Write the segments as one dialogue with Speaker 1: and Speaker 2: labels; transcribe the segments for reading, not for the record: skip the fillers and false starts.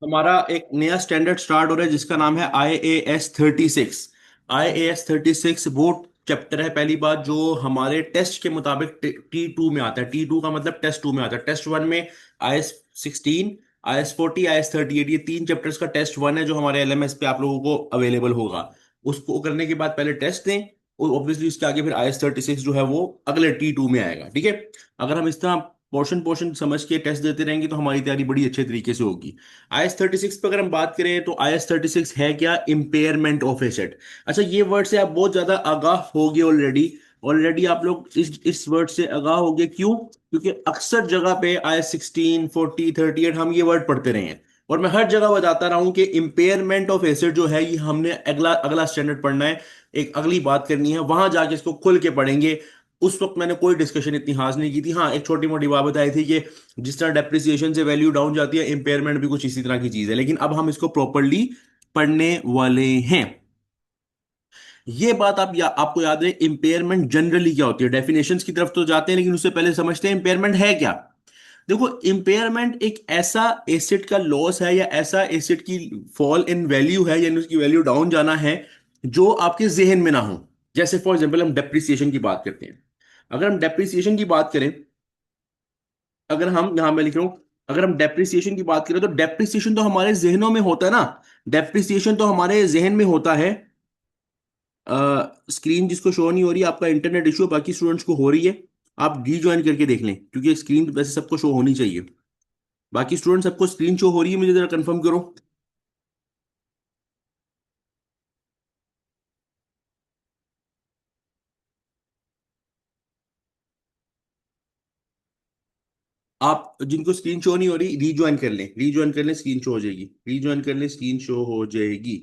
Speaker 1: हमारा एक नया स्टैंडर्ड स्टार्ट हो रहा है जिसका नाम है IAS 36। IAS 36 वो चैप्टर है, पहली बात, जो हमारे टेस्ट के मुताबिक T2 में आता है। T2 का मतलब टेस्ट 2 में आता है। टेस्ट 1 में IAS 16, IAS 40, IAS 38, ये तीन चैप्टर्स का टेस्ट 1 है जो हमारे LMS पे आप लोगों को अवेलेबल होगा। उसको करने के बाद पहले टेस्ट दें, और ऑब्वियसली उसके आगे फिर IAS 36 जो है वो अगले T2 में आएगा। ठीक है। अगर हम इस तरह पोर्शन पोर्शन समझ के टेस्ट देते रहेंगे तो हमारी तैयारी बड़ी अच्छे तरीके से होगी। IAS 36 पे अगर हम बात करें तो IAS 36 है क्या? Impairment of asset. अच्छा, ये वर्ड से आप बहुत ज्यादा आगाह हो गए ऑलरेडी। ऑलरेडी आप लोग इस वर्ड से आगाह हो गए। क्यों? क्योंकि अक्सर जगह पे IAS 16, 40, 38 हम ये वर्ड पढ़ते रहे हैं, और मैं हर जगह बताता रहा हूं कि इम्पेयरमेंट ऑफ एसेट जो है ये हमने अगला अगला स्टैंडर्ड पढ़ना है, एक अगली बात करनी है, वहां जाके इसको खुल के पढ़ेंगे। उस वक्त मैंने कोई डिस्कशन इतनी खास नहीं की थी। हाँ, एक छोटी मोटी बात बताई थी कि जिस तरह डेप्रिसिएशन से वैल्यू डाउन जाती है, इम्पेयरमेंट भी कुछ इसी तरह की चीज है। लेकिन अब हम इसको प्रॉपरली पढ़ने वाले हैं। ये बात आपको याद है, इम्पेयरमेंट जनरली क्या होती है? डेफिनेशंस की तरफ तो जाते हैं, लेकिन उससे पहले समझते हैं इम्पेयरमेंट है क्या। देखो, इम्पेयरमेंट एक ऐसा एसेट का लॉस है, या ऐसा एसेट की फॉल इन वैल्यू है, यानी उसकी वैल्यू डाउन जाना है, जो आपके जेहन में ना हो। जैसे फॉर एग्जांपल हम डेप्रिसिएशन की बात करते हैं। अगर हम डेप्रिसिएशन की बात करें, अगर हम यहां मैं लिख रहा हूं, अगर हम डेप्रिसिएशन की बात करें तो डेप्रिसिएशन तो हमारे जहनों में होता है ना। डेप्रिसिएशन तो हमारे जहन में होता है। स्क्रीन जिसको शो नहीं हो रही, आपका इंटरनेट इशू, बाकी स्टूडेंट्स को हो रही है। आप रीज्वाइन करके देख लें, क्योंकि स्क्रीन वैसे सबको शो होनी चाहिए। बाकी स्टूडेंट सबको स्क्रीन शो हो रही है? मुझे जरा कंफर्म करो। आप जिनको स्क्रीन शो नहीं हो रही, रीज्वाइन कर लें, रीज्वाइन कर लें, स्क्रीन शो हो जाएगी। रीज्वाइन कर लें, स्क्रीन शो हो जाएगी।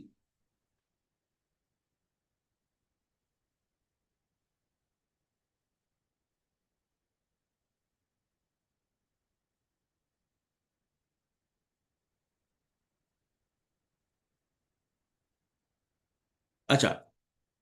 Speaker 1: अच्छा,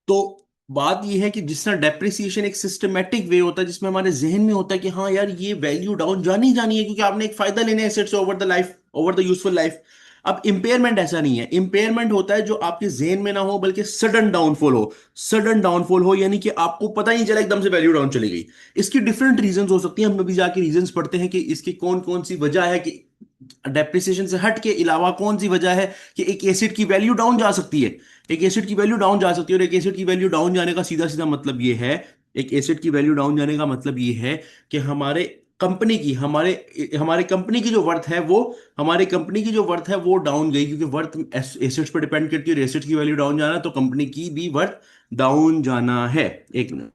Speaker 1: तो बात यह है कि जिस तरह डेप्रिसिएशन एक सिस्टमेटिक वे होता है, जिसमें हमारे जहन में होता है कि हाँ यार, ये वैल्यू डाउन जानी ही जानी है, क्योंकि आपने एक फायदा लेना है एसेट से over the life, over the useful life. अब इंपेयरमेंट ऐसा नहीं है। इंपेयरमेंट होता है जो आपके जहन में ना हो, बल्कि सडन डाउनफॉल हो। सडन डाउनफॉल हो यानी कि आपको पता ही नहीं चला, एकदम से वैल्यू डाउन चली गई। इसकी डिफरेंट रीजंस हो सकती हैं। हम अभी जाके रीजंस पढ़ते हैं कि इसकी कौन कौन सी वजह है, कि डेप्रिसिएशन से हट के अलावा कौन सी वजह है कि एक एसिड की वैल्यू डाउन जा सकती है। एक एसिड की वैल्यू डाउन जा सकती है, और एक एसिड की वैल्यू डाउन जाने का सीधा सीधा मतलब ये है, एक एसिड की वैल्यू डाउन जाने का मतलब ये है कि हमारे कंपनी की हमारे हमारे कंपनी की जो वर्थ है वो हमारे कंपनी की जो वर्थ है वो डाउन गई, क्योंकि वर्थ एसेट्स पर डिपेंड करती है, और एसेट्स की वैल्यू डाउन जाना तो कंपनी की भी वर्थ डाउन जाना है। एक मिनट।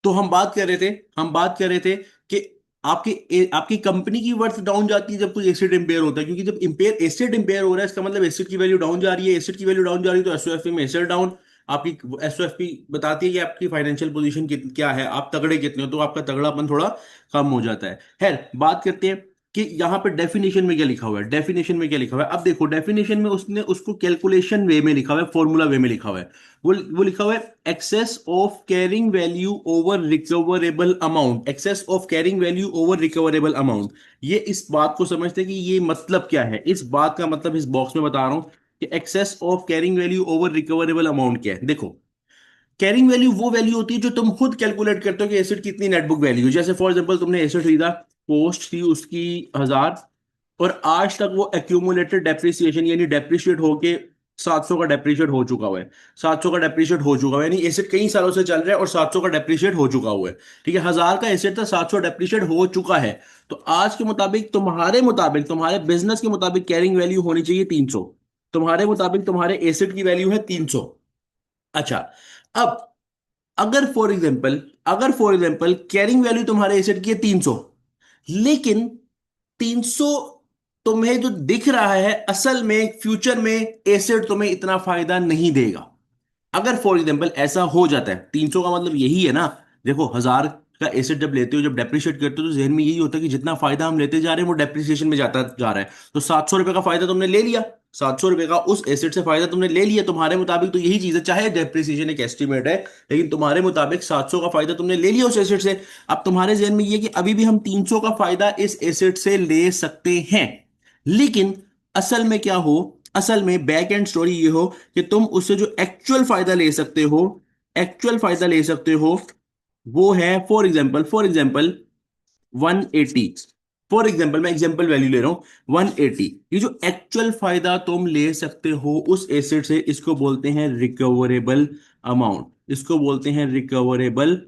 Speaker 1: तो हम बात कर रहे थे, हम बात कर रहे थे कि आपकी कंपनी की वर्थ डाउन जाती है जब कोई एसिड इंपेयर होता है, क्योंकि जब एसिड इंपेयर हो रहा है, इसका मतलब एसिड की वैल्यू डाउन जा रही है। एसिड की वैल्यू डाउन जा रही है तो एसओएफपी में एसिड डाउन। आपकी एसओएफपी बताती है कि आपकी फाइनेंशियल पोजीशन क्या है, आप तगड़े कितने हो, तो आपका तगड़ापन थोड़ा कम हो जाता है। खैर, बात करते हैं कि यहाँ पे डेफिनेशन में क्या लिखा हुआ है। डेफिनेशन में क्या लिखा हुआ है? अब देखो, डेफिनेशन में उसने उसको कैलकुलेशन वे में लिखा हुआ है, फॉर्मूला वे में लिखा हुआ है। वो लिखा हुआ है, excess of carrying value over recoverable amount. Excess of carrying value over recoverable amount. ये इस बात को समझते हैं कि ये मतलब क्या है। इस बात का मतलब इस बॉक्स में बता रहा हूं कि excess of carrying value over recoverable amount क्या है। देखो, कैरिंग वैल्यू वो वैल्यू होती है जो तुम खुद कैलकुलेट करते हो कि एसिड कितनी नेटबुक वैल्यू है। जैसे फॉर एग्जांपल, तुमने एसिड खरीदा, कॉस्ट थी उसकी 1000, और आज तक वो एक्यूमुलेटेड डेप्रिसिएशन यानी डेप्रिशिएट होके 700 का डेप्रीशिएट हो चुका हुआ है। 700 का डेप्रीशिएट हो चुका हुआ है, यानी एसेट कई सालों से चल रहा है और 700 का डेप्रीशिएट हो चुका हुआ है। ठीक है, 1000 का एसेट था, 700 डेप्रीशिएट हो चुका है। तो आज के मुताबिक तुम्हारे बिजनेस के मुताबिक कैरिंग वैल्यू होनी चाहिए 300। तुम्हारे मुताबिक तुम्हारे एसेट की वैल्यू है 300। अच्छा, अब अगर फॉर एग्जांपल कैरिंग वैल्यू तुम्हारे एसेट की है 300, लेकिन 300 तुम्हें जो दिख रहा है असल में फ्यूचर में एसेट तुम्हें इतना फायदा नहीं देगा। अगर फॉर एग्जांपल ऐसा हो जाता है, 300 का मतलब यही है ना। देखो, 1000 का एसेट जब लेते हो, जब डेप्रिशिएट करते हो, तो जहन में यही होता है कि जितना फायदा हम लेते जा रहे हैं वो डेप्रिसिएशन में जाता जा रहा है। तो 700 रुपए का फायदा तुमने ले लिया, 700 रुपए का उस एसेट से फायदा तुमने ले लिया, तुम्हारे मुताबिक तो यही चीज है, चाहे डेप्रिसिएशन एक एस्टिमेट है, लेकिन तुम्हारे मुताबिक 700 का फायदा तुमने ले लिया उस एसेट से। अब तुम्हारे जहन में ये कि अभी भी हम 300 का फायदा इस एसेट से ले सकते हैं, लेकिन असल में क्या हो, असल में बैक एंड स्टोरी ये हो कि तुम उससे जो एक्चुअल फायदा ले सकते हो वो है फॉर एग्जाम्पल 180। फॉर एग्जाम्पल मैं एग्जाम्पल वैल्यू ले रहा हूं 180। ये जो एक्चुअल फायदा तुम ले सकते हो उस एसेट से, इसको बोलते हैं रिकवरेबल अमाउंट। इसको बोलते हैं रिकवरेबल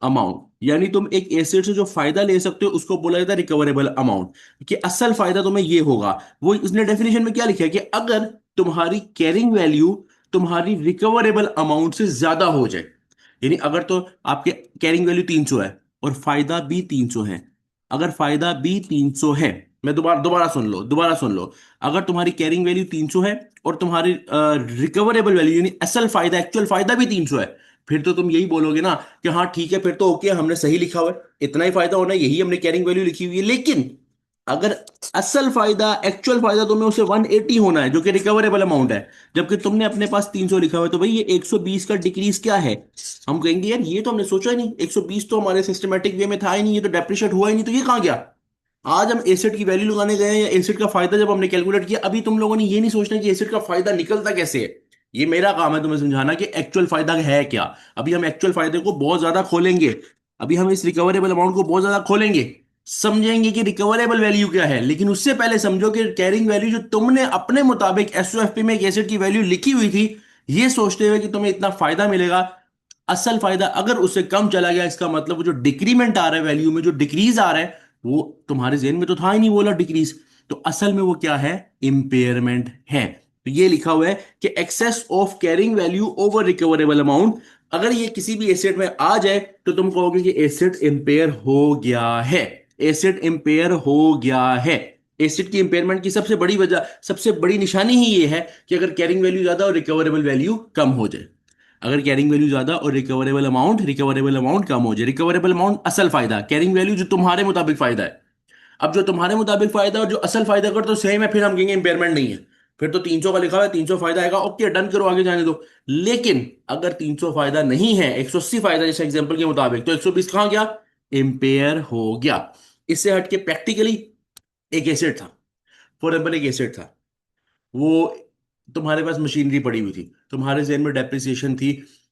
Speaker 1: अमाउंट, यानी तुम एक एसेट से जो फायदा ले सकते हो उसको बोला जाता है रिकवरेबल अमाउंट। कि असल फायदा तुम्हें ये होगा, वो उसने डेफिनेशन में क्या लिखा है कि अगर तुम्हारी कैरिंग वैल्यू तुम्हारी रिकवरेबल अमाउंट से ज्यादा हो जाए, यानी अगर तो आपके कैरिंग वैल्यू 300 है और फायदा भी 300 है, अगर फायदा भी 300 है, मैं दोबारा दोबारा सुन लो। अगर तुम्हारी कैरिंग वैल्यू 300 है और तुम्हारी रिकवरेबल वैल्यू यानी असल फायदा एक्चुअल फायदा भी 300 है, फिर तो तुम यही बोलोगे ना कि हाँ ठीक है, फिर तो ओके, हमने सही लिखा हुआ है, इतना ही फायदा होना है, यही हमने कैरिंग वैल्यू लिखी हुई है। लेकिन अगर असल फायदा एक्चुअल फायदा तुम्हें उसे 180 होना है जो कि रिकवरेबल अमाउंट है, जबकि तुमने अपने पास 300 लिखा हुआ है, तो भाई ये 120 का डिक्रीज क्या है। हम कहेंगे यार ये तो हमने सोचा ही नहीं, 120 तो हमारे सिस्टमेटिक वे में था ही नहीं, ये तो डेप्रिशिएट हुआ ही नहीं, तो ये कहाँ गया। आज हम एसेट की वैल्यू लगाने गए हैं या एसेट का फायदा जब हमने कैलकुलेट किया, अभी तुम लोगों ने ये नहीं सोचना कि एसेट का फायदा निकलता कैसे है। ये मेरा काम है तुम्हें समझाना कि एक्चुअल फायदा है क्या। अभी हम एक्चुअल फायदे को बहुत ज्यादा खोलेंगे, अभी हम इस रिकवरेबल अमाउंट को बहुत ज्यादा खोलेंगे, समझेंगे कि रिकवरेबल वैल्यू क्या है। लेकिन उससे पहले समझो कि कैरिंग वैल्यू जो तुमने अपने मुताबिक एसओएफपी में एक एसेट की वैल्यू लिखी हुई थी, ये सोचते हुए कि तुम्हें इतना फायदा मिलेगा, असल फायदा अगर उससे कम चला गया, इसका मतलब वो जो डिक्रीमेंट आ रहा है वैल्यू में, जो डिक्रीज आ रहा है, वो तुम्हारे जेहन में तो था ही नहीं बोला डिक्रीज, तो असल में वो क्या है, इंपेयरमेंट है। तो ये लिखा हुआ है कि excess of carrying value over recoverable amount, अगर ये किसी भी एसेट में आ जाए तो तुम कहोगे कि एसेट इंपेयर हो गया है, एसेट इंपेयर हो गया है। एसेट की इंपेयरमेंट की सबसे बड़ी वजह, सबसे बड़ी निशानी ही ये है कि अगर कैरिंग वैल्यू ज्यादा और रिकवरेबल वैल्यू कम हो जाए। अगर कैरिंग वैल्यू ज्यादा और रिकवरेबल अमाउंट कम हो जाए, रिकवरेबल अमाउंट असल फायदा, कैरिंग वैल्यू जो तुम्हारे मुताबिक फायदा है। अब जो तुम्हारे मुताबिक फायदा और जो असल फायदा कर तो सेम है, फिर हम कहेंगे इंपेयरमेंट नहीं है। फिर तो 300 का लिखा हुआ है, 300 फायदा आएगा, ओके डन करो, आगे जाने दो। लेकिन अगर 300 फायदा नहीं है, 180 फायदा जैसे एग्जांपल के मुताबिक, तो 120 कहां गया, इंपेयर हो गया। इससे हटके प्रैक्टिकली एक एसेट था, फॉर एग्जाम्पल एक एसेट था, वो तुम्हारे पास मशीनरी पड़ी हुई थी, तुम्हारे जेन में डेप्रिसिएशन थी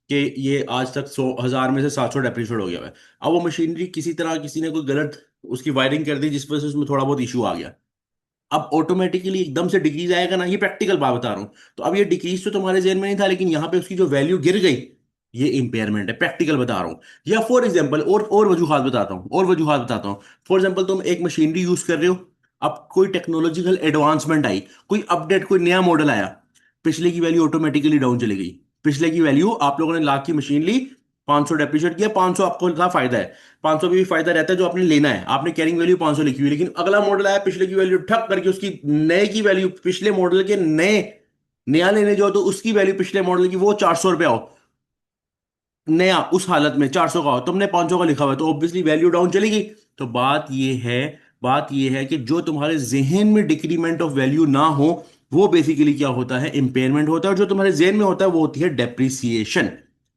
Speaker 1: कि ये आज तक 1000 में से 700 डेप्रिशिएट हो गया है। अब वो मशीनरी किसी तरह किसी ने कोई गलत उसकी वायरिंग कर दी, जिस वजह से उसमें थोड़ा बहुत इशू आ गया। अब ऑटोमेटिकली एकदम से डिक्रीज आएगा ना, ये प्रैक्टिकल बात बता रहा हूं। तो अब ये डिक्रीज तो तुम्हारे जेन में नहीं था, लेकिन यहां पे उसकी जो वैल्यू गिर गई, ये इंपेयरमेंट है, प्रैक्टिकल बता रहा हूं। या फॉर एग्जाम्पल और वजूहात बताता हूं। फॉर एग्जाम्पल तुम एक मशीनरी यूज कर रहे हो, अब कोई टेक्नोलॉजिकल एडवांसमेंट आई, कोई अपडेट, कोई नया मॉडल आया, पिछले की वैल्यू ऑटोमेटिकली डाउन चली गई। पिछले की वैल्यू, आप लोगों ने लाख की मशीन ली, 500 डेप्रिशिएट किया, 500 आपको था फायदा है, 500 भी फायदा रहता है जो आपने लेना है, आपने कैरिंग वैल्यू 500 लिखी हुई, लेकिन अगला मॉडल आया, पिछले की वैल्यू ठक करके उसकी नए की वैल्यू, पिछले मॉडल के नए, नया लेने जाओ तो उसकी वैल्यू पिछले मॉडल की वो 400 रुपये हो, नया उस हालत में 400 का हो, तुमने 500 का लिखा हुआ है, तो ऑब्वियसली वैल्यू डाउन चलेगी। तो बात ये है कि जो तुम्हारे जहन में डिक्रीमेंट ऑफ वैल्यू ना हो, वो बेसिकली क्या होता है, इंपेयरमेंट होता है, और जो तुम्हारे जहन में होता है वो होती है डेप्रिसिएशन।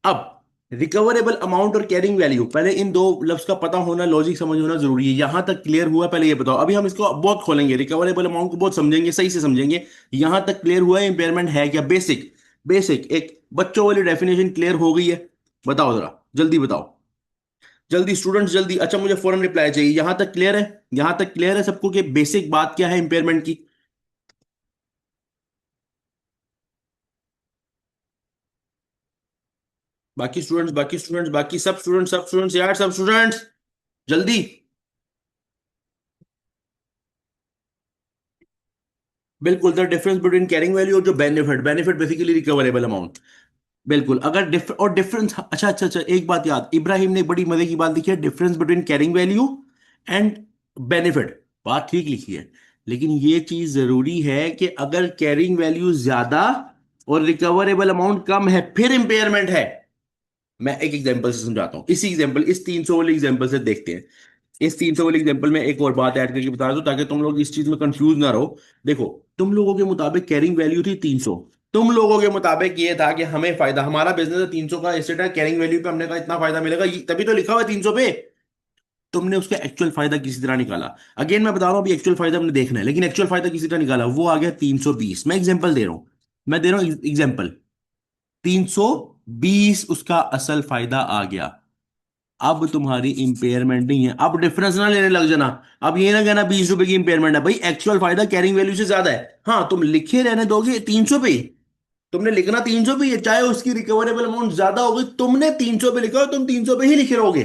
Speaker 1: अब रिकवरेबल अमाउंट और कैरिंग वैल्यू, पहले इन दो लफ्ज का पता होना, लॉजिक समझ होना जरूरी है। यहां तक क्लियर हुआ, पहले ये बताओ, अभी हम इसको बहुत खोलेंगे, रिकवरेबल अमाउंट को बहुत समझेंगे, सही से समझेंगे। यहां तक क्लियर हुआ है इंपेयरमेंट है क्या, बेसिक बेसिक एक बच्चों वाली डेफिनेशन क्लियर हो गई है। बताओ जरा, जल्दी बताओ, जल्दी स्टूडेंट्स जल्दी। अच्छा, मुझे फौरन रिप्लाई चाहिए, यहां तक क्लियर है, यहां तक क्लियर है सबको कि बेसिक बात क्या है इंपेयरमेंट की। बाकी स्टूडेंट्स, बाकी स्टूडेंट्स, बाकी सब स्टूडेंट्स यार, सब स्टूडेंट्स, जल्दी। बिल्कुल, the difference between carrying value और जो benefit, benefit basically recoverable amount. बिल्कुल, अगर और डिफरेंस, अच्छा अच्छा अच्छा, एक बात याद, इब्राहिम ने बड़ी मजे की बात लिखी है, difference between carrying value and benefit. बात ठीक लिखी है, लेकिन ये चीज जरूरी है कि अगर कैरिंग वैल्यू ज्यादा और रिकवरेबल अमाउंट कम है फिर इंपेयरमेंट है। मैं एक एग्जांपल से समझाता हूं, इसी एग्जांपल, इस 300 वाले एग्जांपल से देखते हैं। इस 300 वाले एग्जांपल में एक और बात ऐड करके बता दो ताकि तुम लोग इस चीज में कंफ्यूज ना रहो। देखो, तुम लोगों के मुताबिक कैरिंग वैल्यू थी 300। तुम लोगों के मुताबिक ये था कि हमें फायदा, हमारा बिजनेस है 300 का एसेट है, कैरिंग वैल्यू पे हमने कहा इतना फायदा मिलेगा, तभी तो लिखा हुआ है 300 पे। तुमने उसका एक्चुअल फायदा किसी तरह निकाला। अगेन मैं बता रहा हूं, अभी एक्चुअल फायदा हमने देखना है, लेकिन एक्चुअल फायदा किसी तरह निकाला, वो आ गया 320। मैं एग्जांपल दे रहा हूं, मैं दे रहा हूं एग्जांपल। 320 उसका असल फायदा आ गया। अब तुम्हारी इंपेयरमेंट नहीं है, अब डिफरेंस ना लेने लग जाना। अब ये ना कहना 20 रुपए की इंपेयरमेंट है, भाई एक्चुअल फायदा कैरिंग वैल्यू से ज्यादा है। हाँ, तुम लिखे रहने दोगे 300 पे ही। तुमने लिखना 300 पे ही है, चाहे उसकी रिकवरेबल अमाउंट ज्यादा होगी, तुमने 300 पे लिखा हो, तुम 300 पे ही लिखे रहोगे।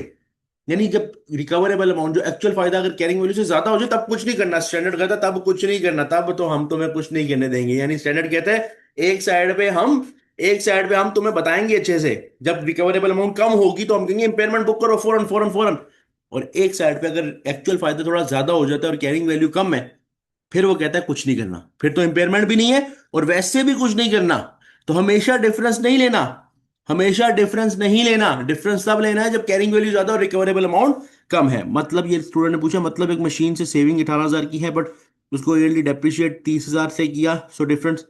Speaker 1: यानी जब रिकवरेबल अमाउंट, जो एक्चुअल फायदा अगर कैरिंग वैल्यू से ज्यादा हो जाए, तब कुछ नहीं करना। स्टैंडर्ड कहता है तब कुछ नहीं करना, तब तो हम तुम्हें कुछ नहीं करने देंगे। यानी स्टैंडर्ड कहते हैं एक साइड पे हम एक साइड पे हम तुम्हें बताएंगे अच्छे से, जब रिकवरेबल अमाउंट कम होगी तो हम कहेंगे इंपेयरमेंट बुक करो फौरन फौरन फौरन। और एक साइड पे अगर एक्चुअल फायदा थोड़ा ज्यादा हो जाता है और कैरिंग वैल्यू कम है, फिर वो कहता है कुछ नहीं करना, फिर तो इंपेयरमेंट भी नहीं है और वैसे भी कुछ नहीं करना। तो हमेशा डिफरेंस नहीं लेना, हमेशा डिफरेंस नहीं लेना। डिफरेंस तब लेना है जब कैरिंग वैल्यू ज्यादा और रिकवरेबल अमाउंट कम है। मतलब ये स्टूडेंट ने पूछा, मतलब एक मशीन से सेविंग 18,000 की है बट उसको ईयरली डेप्रिशिएट 30,000 से किया, सो डिफरेंस।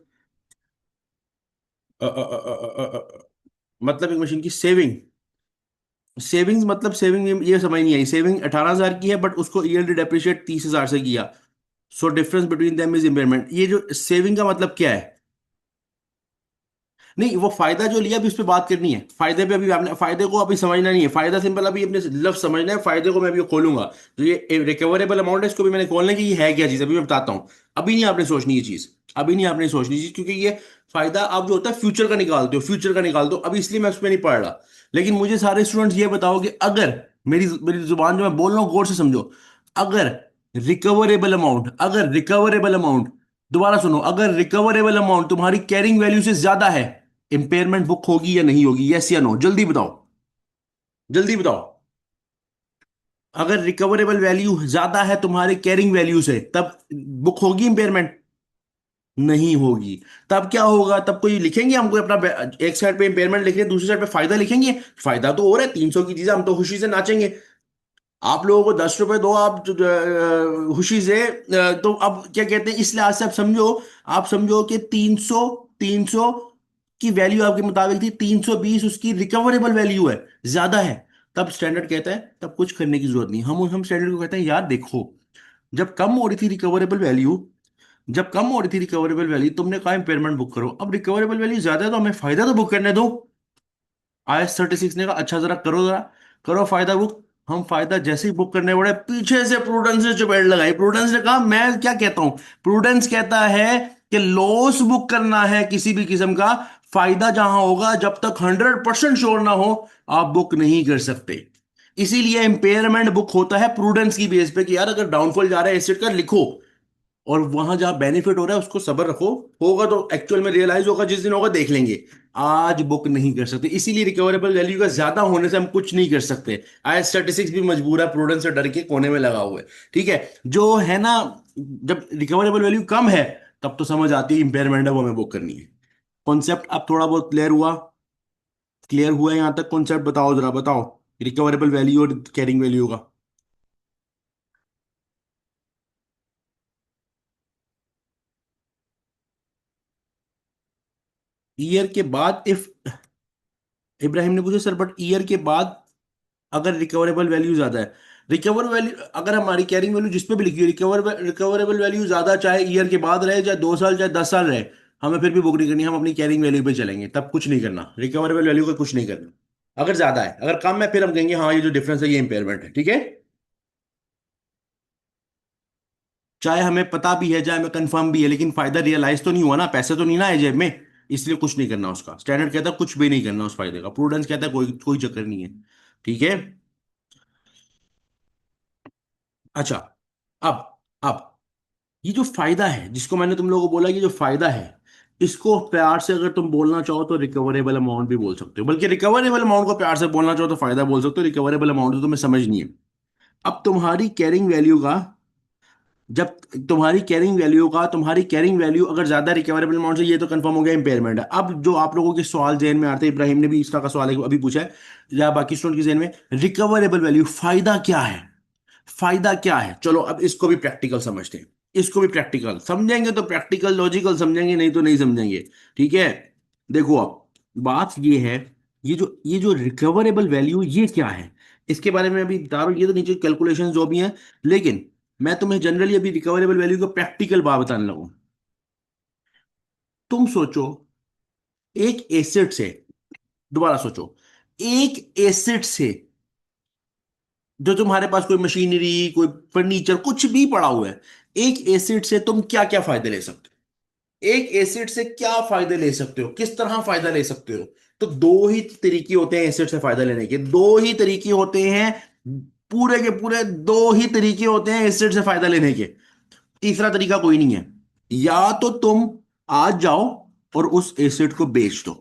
Speaker 1: मतलब एक मशीन की सेविंग, सेविंग्स मतलब सेविंग ये समझ नहीं आई। सेविंग 18,000 की है बट उसको ईयरली डेप्रिशिएट 30,000 से किया, so difference between them is impairment. ये जो सेविंग का मतलब क्या है? नहीं, वो फायदा जो लिया अभी उस पर बात करनी है। फायदे पे अभी आपने, फायदे को अभी समझना नहीं है। फायदा सिंपल अभी अपने लफ्ज समझना है, फायदे को मैं अभी खोलूंगा। तो ये रिकवरेबल अमाउंट है, इसको भी मैंने खोलना है कि ये है क्या चीज, अभी मैं बताता हूँ। अभी नहीं आपने सोचनी ये चीज, अभी नहीं आपने सोचनी चीज, क्योंकि ये फायदा आप जो होता है फ्यूचर का निकालते हो, फ्यूचर का निकाल दो अभी, इसलिए मैं उस पर नहीं पढ़ रहा। लेकिन मुझे सारे स्टूडेंट्स ये बताओ कि अगर मेरी मेरी जुबान जो मैं बोल रहा हूँ गौर से समझो, अगर रिकवरेबल अमाउंट, दोबारा सुनो, अगर रिकवरेबल अमाउंट तुम्हारी कैरिंग वैल्यू से ज्यादा है, इंपेयरमेंट बुक होगी या नहीं होगी? यस या नो, जल्दी बताओ, जल्दी बताओ। अगर रिकवरेबल वैल्यू ज्यादा है तुम्हारे कैरिंग वैल्यू से, तब बुक होगी इंपेयरमेंट? नहीं होगी। तब क्या होगा? तब कोई लिखेंगे हमको अपना एक साइड पे इंपेयरमेंट लिख रहे हैं, दूसरी साइड पे फायदा लिखेंगे? फायदा तो हो रहा है 300 की चीज, हम तो खुशी से नाचेंगे। आप लोगों को 10 रुपए दो, आप खुशी से तो अब क्या कहते हैं, इस लिहाज से आप समझो, आप समझो कि 300 की वैल्यू आपके मुताबिक थी, 320 उसकी रिकवरेबल वैल्यू है, ज्यादा है। तब स्टैंडर्ड कहता है तब कुछ करने की जरूरत नहीं। हम स्टैंडर्ड को कहते हैं यार देखो, जब कम हो रही थी रिकवरेबल वैल्यू, जब कम हो रही थी रिकवरेबल वैल्यू, तुमने कहा इंपेयरमेंट बुक करो। अब रिकवरेबल वैल्यू ज्यादा है तो हमें फायदा तो बुक करने दो। IS 36 ने कहा अच्छा जरा करो, जरा करो फायदा बुक। हम फायदा जैसे ही बुक करने पड़े, पीछे से प्रूडेंस ने चपेट लगाई। प्रूडेंस ने कहा मैं क्या कहता हूं, प्रूडेंस कहता है कि लॉस बुक करना है किसी भी किस्म का, फायदा जहां होगा जब तक 100% श्योर ना हो आप बुक नहीं कर सकते। इसीलिए इंपेयरमेंट बुक होता है प्रूडेंस की बेस पे कि यार अगर डाउनफॉल जा रहा है एसेट का, लिखो। और वहां जहां बेनिफिट हो रहा है उसको सब्र रखो, होगा तो एक्चुअल में रियलाइज होगा, जिस दिन होगा देख लेंगे। आज बुक नहीं कर सकते, इसीलिए रिकवरेबल वैल्यू का ज्यादा होने से हम कुछ नहीं कर सकते। IS 36 भी मजबूर है, प्रूडेंस से डर के कोने में लगा हुआ है। ठीक है, जो है ना, जब रिकवरेबल वैल्यू कम है तब तो समझ आती है इंपेयरमेंट है वो हमें बुक करनी है। कॉन्सेप्ट अब थोड़ा बहुत क्लियर हुआ? क्लियर हुआ है यहां तक? कॉन्सेप्ट बताओ, जरा बताओ, रिकवरेबल वैल्यू और कैरिंग वैल्यू का। ईयर के बाद इफ, इब्राहिम ने पूछा सर बट ईयर के बाद अगर रिकवरेबल वैल्यू ज्यादा है, रिकवर वैल्यू अगर हमारी कैरिंग वैल्यू जिस पे भी लिखी है रिकवरेबल वैल्यू ज्यादा, चाहे ईयर के बाद रहे, चाहे 2 साल, चाहे 10 साल रहे, हमें फिर भी बुक नहीं करनी। हम अपनी कैरिंग वैल्यू पे चलेंगे, तब कुछ नहीं करना, रिकवरेबल वैल्यू का कुछ नहीं करना। अगर ज्यादा है, अगर कम है फिर हम कहेंगे हाँ ये जो डिफरेंस है ये इंपेयरमेंट है। ठीक है, चाहे हमें पता भी है, चाहे हमें कंफर्म भी है, लेकिन फायदा रियलाइज तो नहीं हुआ ना, पैसे तो नहीं ना आए जेब में। इसलिए कुछ नहीं करना उसका। स्टैंडर्ड कहता है कुछ भी नहीं करना उस फायदे का, प्रूडेंस कहता है कोई कोई चक्कर नहीं है। ठीक है। अच्छा, अब ये जो फायदा है जिसको मैंने तुम लोगों को बोला, ये जो फायदा है, इसको प्यार से अगर तुम बोलना चाहो तो रिकवरेबल अमाउंट भी बोल सकते हो, बल्कि रिकवरेबल अमाउंट को प्यार से बोलना चाहो तो फायदा बोल सकते हो, रिकवरेबल अमाउंट तो तुम्हें समझ नहीं है। अब तुम्हारी कैरिंग वैल्यू का, जब तुम्हारी कैरिंग वैल्यू अगर ज्यादा रिकवरेबल अमाउंट से, ये तो कंफर्म हो गया इंपेयरमेंट है। अब जो आप लोगों के सवाल जहन में आते हैं, इब्राहिम ने भी इसका का सवाल अभी पूछा है, या बाकी स्टूडेंट के जहन में, रिकवरेबल वैल्यू फायदा क्या है? फायदा क्या है? चलो अब इसको भी प्रैक्टिकल समझते हैं। इसको भी प्रैक्टिकल समझेंगे तो प्रैक्टिकल लॉजिकल समझेंगे, नहीं तो नहीं समझेंगे। ठीक है। देखो अब बात ये है, ये जो रिकवरेबल वैल्यू ये क्या है, इसके बारे में अभी बता रहा हूं। ये तो नीचे कैलकुलेशन जो भी हैं, लेकिन मैं तुम्हें जनरली अभी रिकवरेबल वैल्यू को प्रैक्टिकल बात बताने लगूं। तुम सोचो, एक एसेट से, दोबारा सोचो, एक एसेट से, जो तुम्हारे पास कोई मशीनरी, कोई फर्नीचर, कुछ भी पड़ा हुआ है, एक एसिड से तुम क्या क्या फायदे ले सकते हो? एक एसिड से क्या फायदे ले सकते हो, किस तरह फायदा ले सकते हो? तो दो ही तरीके होते हैं एसिड से फायदा लेने के, दो ही तरीके होते हैं, पूरे के पूरे दो ही तरीके होते हैं एसिड से फायदा लेने के। तीसरा तरीका कोई नहीं है। या तो तुम आज जाओ और उस एसिड को बेच दो,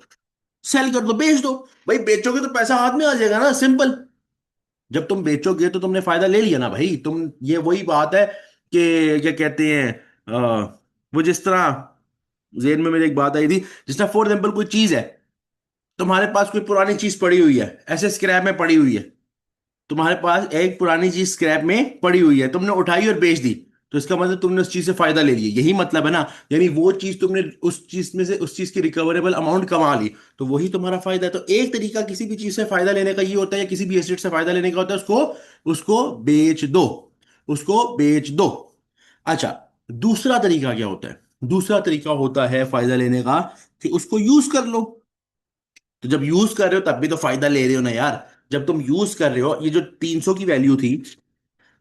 Speaker 1: सेल कर दो, बेच दो। भाई बेचोगे तो पैसा हाथ में आ जाएगा ना, सिंपल। जब तुम बेचोगे तो तुमने फायदा ले लिया ना भाई तुम। ये वही बात है कि क्या कहते हैं, वो जिस तरह जेन में मेरी एक बात आई थी, जिस तरह फॉर एग्जाम्पल कोई चीज है, तुम्हारे पास कोई पुरानी चीज पड़ी हुई है, ऐसे स्क्रैप में पड़ी हुई है, तुम्हारे पास एक पुरानी चीज स्क्रैप में पड़ी हुई है, तुमने उठाई और बेच दी, तो इसका मतलब तुमने उस चीज से फायदा ले लिया, यही मतलब है ना। यानी वो चीज तुमने उस चीज में से उस चीज की रिकवरेबल अमाउंट कमा ली, तो वही तुम्हारा फायदा है। तो एक तरीका किसी भी चीज से फायदा लेने का ये होता है, या किसी भी एसेट से फायदा लेने का होता है, उसको उसको बेच दो, उसको बेच दो। अच्छा, दूसरा तरीका क्या होता है? दूसरा तरीका होता है फायदा लेने का कि उसको यूज कर लो। तो जब यूज कर रहे हो तब भी तो फायदा ले रहे हो ना यार। जब तुम यूज कर रहे हो, ये जो 300 की वैल्यू थी,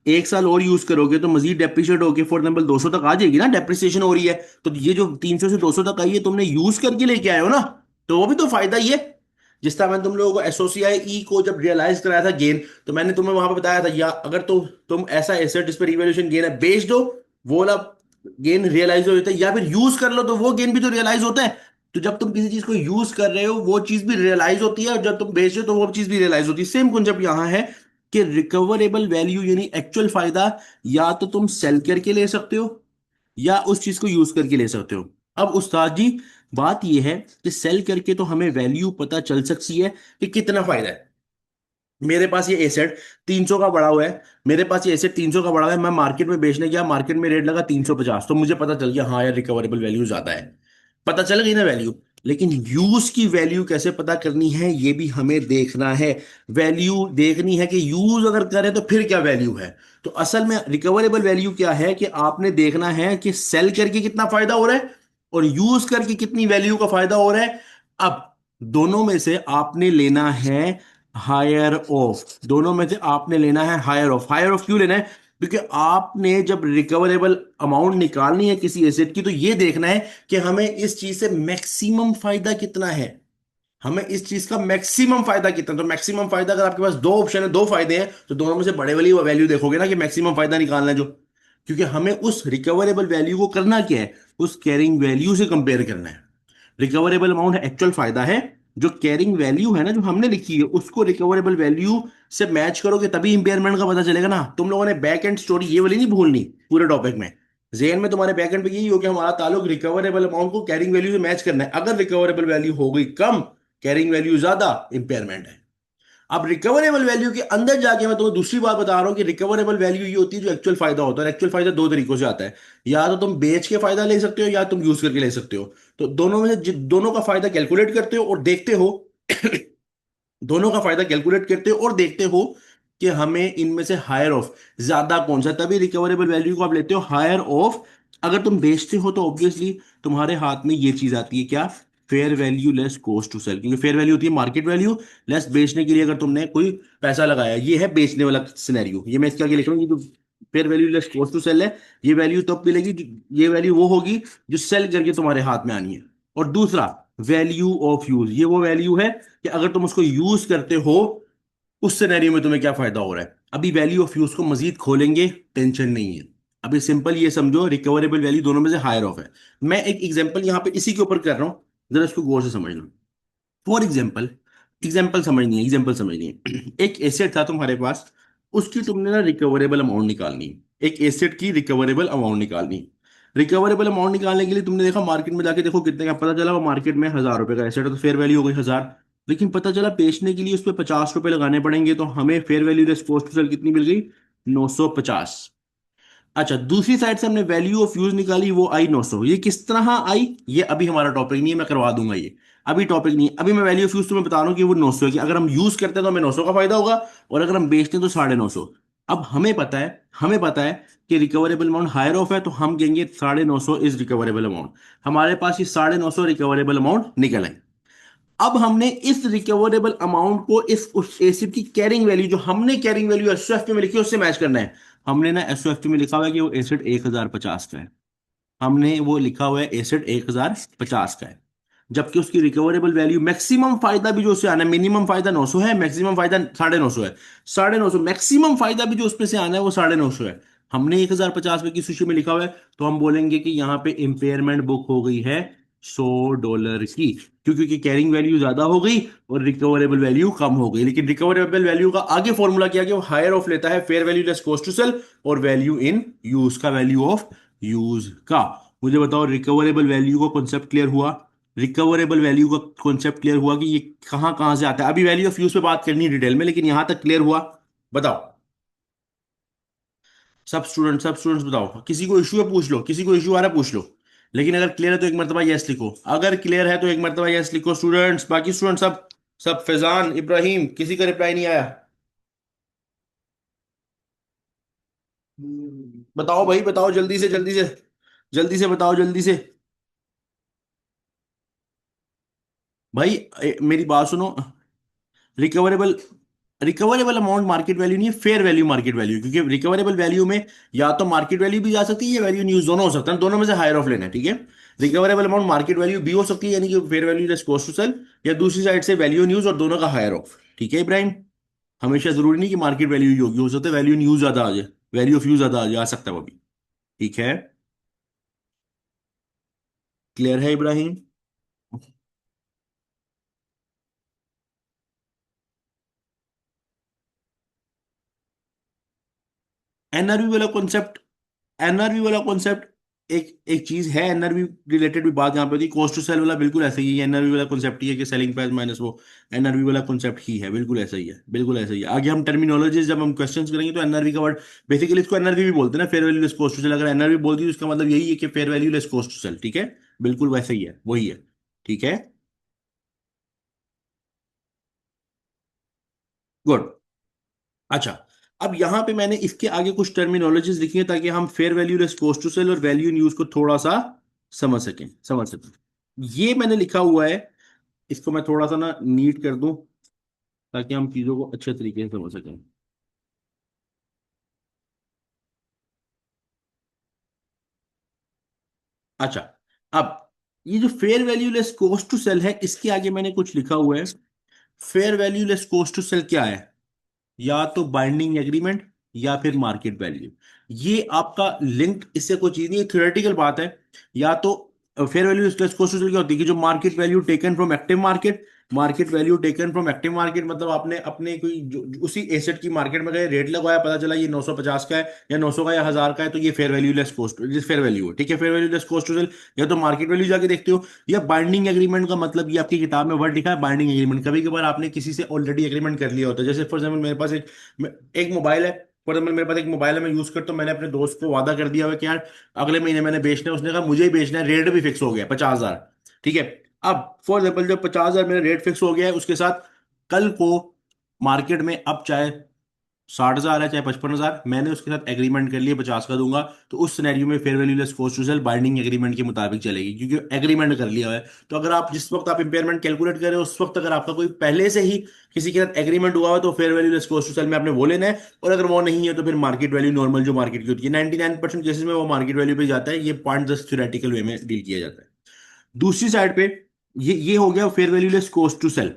Speaker 1: एक साल और यूज करोगे तो मजीद डेप्रिशिएट होके फॉर एग्जाम्पल 200 तक आ जाएगी ना, डेप्रिसिएशन हो रही है। तो ये जो 300 से 200 तक आई है, तुमने यूज करके लेके आए हो ना, तो वो भी तो फायदा ही है। जिस तरह मैंने तुम लोगों को एसोसियाई ई को जब रियलाइज कराया था गेन, तो मैंने तुम्हें वहां पे बताया था, या अगर तुम ऐसा एसेट जिस पर रिवैल्यूएशन गेन है बेच दो, वो वाला गेन रियलाइज हो जाता है, या फिर यूज कर लो तो वो गेन भी तो रियलाइज होता है। तो जब तुम किसी चीज को यूज कर रहे हो वो चीज भी रियलाइज होती है, और जब तुम बेच रहे हो तो वो चीज भी रियलाइज होती है। सेम कॉन्सेप्ट यहां है कि रिकवरेबल वैल्यू यानी एक्चुअल फायदा, या तो तुम सेल करके ले सकते हो या उस चीज को यूज करके ले सकते हो। अब उस्ताद जी, बात यह है कि सेल करके तो हमें वैल्यू पता चल सकती है कि कितना फायदा है। मेरे पास ये एसेट 300 का पड़ा हुआ है, मेरे पास ये एसेट 300 का पड़ा हुआ है, मैं मार्केट में बेचने गया, मार्केट में रेट लगा 350, तो मुझे पता चल गया हाँ यार रिकवरेबल वैल्यू ज्यादा है, पता चल गई ना वैल्यू। लेकिन यूज की वैल्यू कैसे पता करनी है, ये भी हमें देखना है। वैल्यू देखनी है कि यूज अगर करें तो फिर क्या वैल्यू है। तो असल में रिकवरेबल वैल्यू क्या है कि आपने देखना है कि सेल करके कितना फायदा हो रहा है और यूज करके कितनी वैल्यू का फायदा हो रहा है। अब दोनों में से आपने लेना है हायर ऑफ, दोनों में से आपने लेना है हायर ऑफ। हायर ऑफ क्यों लेना है? क्योंकि आपने जब रिकवरेबल अमाउंट निकालनी है किसी एसेट की, तो ये देखना है कि हमें इस चीज से मैक्सिमम फायदा कितना है, हमें इस चीज का मैक्सिमम फायदा कितना। तो मैक्सिमम फायदा, अगर आपके पास दो ऑप्शन है, दो फायदे हैं, तो दोनों में से बड़े वाली वैल्यू देखोगे ना कि मैक्सिमम फायदा निकालना है जो। क्योंकि हमें उस रिकवरेबल वैल्यू को करना क्या है, उस कैरिंग वैल्यू से कंपेयर करना है। रिकवरेबल अमाउंट एक्चुअल फायदा है, जो कैरिंग वैल्यू है ना जो हमने लिखी है, उसको रिकवरेबल वैल्यू से मैच करोगे तभी इंपेयरमेंट का पता चलेगा ना। तुम लोगों ने बैक एंड स्टोरी ये वाली नहीं भूलनी पूरे टॉपिक में। जेन में तुम्हारे बैक एंड पे यही हो कि हमारा ताल्लुक रिकवरेबल अमाउंट को कैरिंग वैल्यू से मैच करना है। अगर रिकवरेबल वैल्यू हो गई कम, कैरिंग वैल्यू ज्यादा, इंपेयरमेंट है। अब रिकवरेबल वैल्यू के अंदर जाके मैं तुम्हें दूसरी बात बता रहा हूं कि रिकवरेबल वैल्यू ये होती है जो एक्चुअल फायदा होता है। एक्चुअल फायदा दो तरीकों से आता है, या तो तुम बेच के फायदा ले सकते हो या तुम यूज करके ले सकते हो। तो दोनों में से दोनों का फायदा कैलकुलेट करते हो और देखते हो दोनों का फायदा कैलकुलेट करते हो और देखते हो कि हमें इनमें से हायर ऑफ ज्यादा कौन सा है, तभी रिकवरेबल वैल्यू को आप लेते हो हायर ऑफ। अगर तुम बेचते हो तो ऑब्वियसली तुम्हारे हाथ में ये चीज आती है क्या, fair value less cost to sell. क्योंकि फेयर वैल्यू होती है मार्केट वैल्यू लेस बेचने के लिए अगर तुमने कोई पैसा लगाया, ये है बेचने वाला सिनेरियो। ये मैं इसके आगे लिख रहा हूँ, ये जो fair value less cost to sell है, ये वैल्यू तब मिलेगी ये वैल्यू वो होगी जो सेल करके तुम्हारे हाथ में आनी है। और दूसरा, वैल्यू ऑफ यूज, ये वो वैल्यू है कि अगर तुम उसको यूज करते हो उस सिनेरियो में तुम्हें क्या फायदा हो रहा है। अभी वैल्यू ऑफ यूज को मजीद खोलेंगे, टेंशन नहीं है। अभी सिंपल ये समझो, रिकवरेबल वैल्यू दोनों में से हायर ऑफ है। मैं एक एग्जांपल यहां पे इसी के ऊपर कर रहा हूं, जरा इसको गौर से समझना। फॉर एग्जाम्पल, एग्जाम्पल समझनी है। एक एसेट था तुम्हारे पास, उसकी तुमने ना रिकवरेबल अमाउंट निकालनी है। एक एसेट की रिकवरेबल अमाउंट निकालनी है। रिकवरेबल अमाउंट निकालने के लिए तुमने देखा मार्केट में जाके, देखो कितने का पता चला, वो मार्केट में 1,000 रुपए का एसेट है तो फेयर वैल्यू हो गई 1,000। लेकिन पता चला बेचने के लिए उस पर 50 रुपए लगाने पड़ेंगे, तो हमें fair value less cost to sell कितनी मिल गई? 950। अच्छा, दूसरी साइड से हमने वैल्यू ऑफ यूज निकाली, वो आई 900। ये किस तरह आई, ये अभी हमारा टॉपिक नहीं है, मैं करवा दूंगा ये। अभी टॉपिक नहीं है, अभी मैं वैल्यू ऑफ यूज तुम्हें बता रहा हूँ कि वो 900 है, कि अगर हम यूज करते हैं तो हमें 900 का फायदा होगा, और अगर हम बेचते हैं तो 950। अब हमें पता है कि रिकवरेबल अमाउंट हायर ऑफ है, तो हम कहेंगे 950 इज रिकवरेबल अमाउंट। हमारे पास ये 950 रिकवरेबल अमाउंट निकल आई। अब हमने इस रिकवरेबल अमाउंट को इस उस एसिड की कैरिंग वैल्यू, जो हमने कैरिंग वैल्यू एसओएफ में लिखी है, उससे मैच करना है। हमने ना एसओएफ में लिखा हुआ है कि वो एसिड 1,050 का है। हमने वो लिखा हुआ है एसिड 1,050 का है, जबकि उसकी रिकवरेबल वैल्यू, मैक्सिमम फायदा भी जो उससे आना है, मिनिमम फायदा 900 है, मैक्सिमम फायदा 950 है। 950, मैक्सिमम फायदा भी जो उसमें से आना है वो 950 है। हमने 1,050 रुपए की सूची में लिखा हुआ है, तो हम बोलेंगे कि यहाँ पे इंपेयरमेंट बुक हो गई है $100 की, क्योंकि कैरिंग वैल्यू ज्यादा हो गई और रिकवरेबल वैल्यू कम हो गई। लेकिन रिकवरेबल वैल्यू का आगे फॉर्मूला किया गया, वो हायर ऑफ लेता है fair value less cost to sell और वैल्यू इन यूज का, वैल्यू ऑफ यूज का। मुझे बताओ, रिकवरेबल वैल्यू का कॉन्सेप्ट क्लियर हुआ? रिकवरेबल वैल्यू का कॉन्सेप्ट क्लियर हुआ कि ये कहां कहां से आता है? अभी वैल्यू ऑफ यूज पे बात करनी है डिटेल में, लेकिन यहां तक क्लियर हुआ? बताओ। सब स्टूडेंट्स बताओ, किसी को इशू है पूछ लो, किसी को इशू आ रहा है पूछ लो। लेकिन अगर क्लियर है तो एक मरतबा यस लिखो, अगर क्लियर है तो एक मरतबा यस लिखो स्टूडेंट्स। बाकी स्टूडेंट सब, सब फैजान, इब्राहिम, किसी का रिप्लाई नहीं आया? बताओ भाई, बताओ जल्दी से जल्दी से, जल्दी से बताओ जल्दी से। भाई मेरी बात सुनो। Recoverable recoverable amount market value नहीं है, फेयर वैल्यू मार्केट वैल्यू, क्योंकि रिकवरेबल वैल्यू में या तो मार्केट वैल्यू भी जा सकती है या वैल्यू न्यूज, दोनों हो सकता है, दोनों में से हायर ऑफ लेना है, ठीक है। रिकवरेबल अमाउंट मार्केट वैल्यू भी हो सकती है, यानी कि fair value less cost to sell, या दूसरी साइड से वैल्यू न्यूज, और दोनों का हायर ऑफ, ठीक है इब्राहिम। हमेशा जरूरी नहीं कि मार्केट वैल्यू ही होगी, हो सकता है वैल्यू न्यूज ज्यादा आ जाए, वैल्यू ऑफ यूज ज्यादा आ सकता है वो भी, ठीक है। क्लियर है इब्राहिम? एनआरवी वाला कॉन्सेप्ट, एनआरवी वाला कॉन्सेप्ट एक एक चीज है, एनआरवी रिलेटेड भी बात यहाँ पे होती है। कॉस्ट टू सेल वाला बिल्कुल ऐसा ही है, एनआरवी वाला कॉन्सेप्ट ही है कि सेलिंग प्राइस माइनस वो, एनआरवी वाला कॉन्सेप्ट ही है, बिल्कुल ऐसा ही है, बिल्कुल ऐसा ही है। आगे हम टर्मिनोलॉजीज जब हम क्वेश्चंस करेंगे तो एनआरवी का वर्ड, बेसिकली इसको एनआरवी भी बोलते हैं ना, fair value less cost to sell. अगर एनआरवी बोलती है तो इसका मतलब यही है कि fair value less cost to sell, ठीक है। बिल्कुल वैसा ही है, वही है, ठीक है। गुड। अच्छा, अब यहां पे मैंने इसके आगे कुछ टर्मिनोलॉजीज लिखी है ताकि हम fair value less cost to sell और वैल्यू इन यूज को थोड़ा सा समझ सकें। ये मैंने लिखा हुआ है, इसको मैं थोड़ा सा ना नीट कर दूं ताकि हम चीजों को अच्छे तरीके से समझ सकें। अच्छा, अब ये जो fair value less cost to sell है, इसके आगे मैंने कुछ लिखा हुआ है। Fair value less cost to sell क्या है? या तो बाइंडिंग एग्रीमेंट या फिर मार्केट वैल्यू। ये आपका लिंक इससे कोई चीज नहीं, थ्योरेटिकल बात है। या तो फेयर वैल्यू प्लस कॉस्ट क्या होती है कि जो market value taken from active market, market value taken from active market, मतलब आपने अपने कोई उसी एसेट की मार्केट में गए, रेट लगवाया, पता चला ये 950 का है या 900 का या 1,000 का है, तो ये fair value less cost, fair value है, ठीक है। Fair value less cost to sell, या तो मार्केट वैल्यू जाके देखते हो, या बाइंडिंग एग्रीमेंट का मतलब ये आपकी किताब में वर्ड लिखा है बाइंडिंग एग्रीमेंट। कभी कभार आपने किसी से ऑलरेडी एग्रीमेंट कर लिया होता है, जैसे फॉर एग्जाम्पल मेरे पास एक मोबाइल है। फॉर एग्जाम्पल मेरे पास एक मोबाइल है, मैं यूज करता हूँ, मैंने अपने दोस्त को वादा कर दिया हुआ कि यार अगले महीने मैंने बेचना है, उसने कहा मुझे ही बेचना है, रेट भी फिक्स हो गया 50,000, ठीक है। अब फॉर एग्जाम्पल जब 50,000 मेरा रेट फिक्स हो गया है, उसके साथ कल को मार्केट में अब चाहे 60,000 है चाहे 55,000, मैंने उसके साथ एग्रीमेंट कर लिया 50 का दूंगा, तो उस सिनेरियो में fair value less cost to sell binding agreement के मुताबिक चलेगी, क्योंकि एग्रीमेंट कर लिया है। तो अगर आप जिस वक्त आप इंपेयरमेंट कैलकुलेट कर रहे हो, उस वक्त अगर आपका कोई पहले से ही किसी के साथ एग्रीमेंट हुआ है, तो fair value less cost to sell में आपने वो लेना है। और अगर वो नहीं है तो फिर मार्केट वैल्यू नॉर्मल जो मार्केट की होती है, 99% केसेस में वो मार्केट वैल्यू पे जाता है। ये पॉइंट जस्ट थ्योरेटिकल वे में डील किया जाता है। दूसरी साइड पे ये हो गया fair value less cost to sell.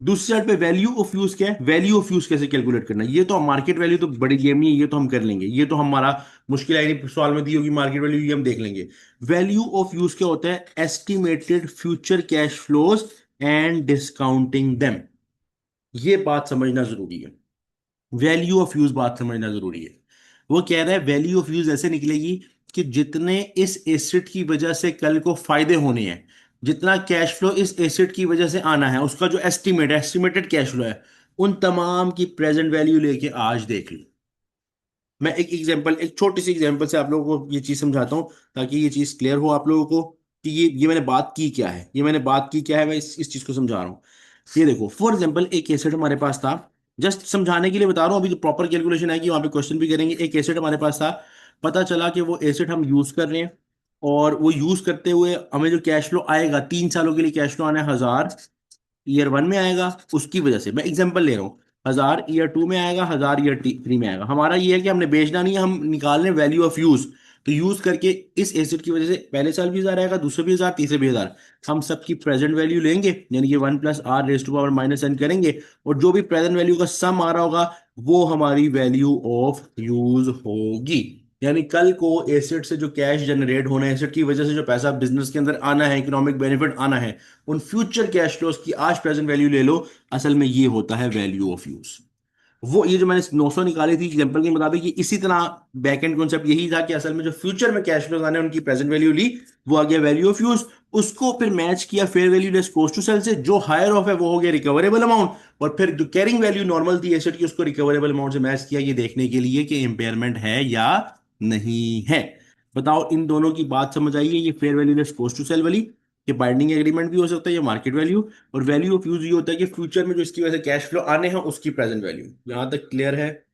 Speaker 1: दूसरी साइड पे वैल्यू ऑफ यूज क्या है, वैल्यू ऑफ यूज कैसे कैलकुलेट करना है, ये तो मार्केट वैल्यू तो बड़ी गेम नहीं है, ये तो हम कर लेंगे, ये तो हमारा मुश्किल आई नहीं, सवाल में दी होगी मार्केट वैल्यू, ये हम देख लेंगे। वैल्यू ऑफ यूज क्या होता है, estimated future cash flows and discounting them. ये बात समझना जरूरी है, वैल्यू ऑफ यूज बात समझना जरूरी है। वो कह रहा है वैल्यू ऑफ यूज ऐसे निकलेगी कि जितने इस एसेट की वजह से कल को फायदे होने हैं, जितना कैश फ्लो इस एसेट की वजह से आना है, उसका जो एस्टिमेट है, एस्टिमेटेड कैश फ्लो है, उन तमाम की प्रेजेंट वैल्यू लेके आज देख लो। मैं एक एग्जांपल, एक छोटी सी एग्जांपल से आप लोगों को ये चीज समझाता हूँ, ताकि ये चीज क्लियर हो आप लोगों को कि ये मैंने बात की क्या है, ये मैंने बात की क्या है, मैं इस चीज को समझा रहा हूँ। ये देखो, फॉर एग्जांपल एक एसेट हमारे पास था, जस्ट समझाने के लिए बता रहा हूँ, अभी तो प्रॉपर कैलकुलेशन है कि वहां पे क्वेश्चन भी करेंगे। एक एसेट हमारे पास था, पता चला कि वो एसेट हम यूज कर रहे हैं, और वो यूज करते हुए हमें जो कैश फ्लो आएगा, 3 सालों के लिए कैश फ्लो आना है 1000, ईयर 1 में आएगा, उसकी वजह से मैं एग्जांपल ले रहा हूँ। 1000 ईयर 2 में आएगा, 1000 ईयर 3 में आएगा। हमारा ये है कि हमने बेचना नहीं है, हम निकाल रहे हैं वैल्यू ऑफ यूज। तो यूज करके इस एसेट की वजह से पहले साल भी 1000 आएगा, दूसरे भी 1000, तीसरे भी 1000। हम सबकी प्रेजेंट वैल्यू लेंगे, यानी कि 1 + r⁻⁻n करेंगे, और जो भी प्रेजेंट वैल्यू का सम आ रहा होगा, वो हमारी वैल्यू ऑफ यूज होगी। यानी कल को एसेट से जो कैश जनरेट होना है, एसेट की वजह से जो पैसा बिजनेस के अंदर आना है, इकोनॉमिक बेनिफिट आना है, उन फ्यूचर कैश फ्लोज की आज प्रेजेंट वैल्यू ले लो। असल में ये होता है वैल्यू ऑफ यूज। वो ये जो मैंने 900 निकाली थी एग्जांपल के मुताबिक, ये इसी तरह बैक एंड कॉन्सेप्ट यही था कि असल में जो फ्यूचर में कैश फ्लोज आने हैं, उनकी प्रेजेंट वैल्यू ली, वो आ गया वैल्यू ऑफ यूज। उसको फिर मैच किया fair value less cost to sell से, जो हायर ऑफ है वो हो गया रिकवरेबल अमाउंट, और फिर जो कैरिंग वैल्यू नॉर्मल थी एसेट की, उसको रिकवरेबल अमाउंट से मैच किया, ये देखने के लिए कि इंपेयरमेंट है या नहीं है। बताओ, इन दोनों की बात समझ आइए, ये fair value less cost to sell वाली, ये बाइंडिंग एग्रीमेंट भी हो सकता है, ये मार्केट वैल्यू। और वैल्यू ऑफ यूज ये होता है कि फ्यूचर में जो इसकी वजह से कैश फ्लो आने हैं, उसकी प्रेजेंट वैल्यू। यहां तक क्लियर है?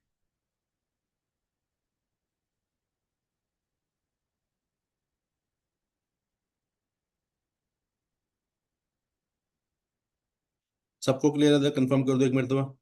Speaker 1: सबको क्लियर है? कंफर्म कर दो एक मिनट तो।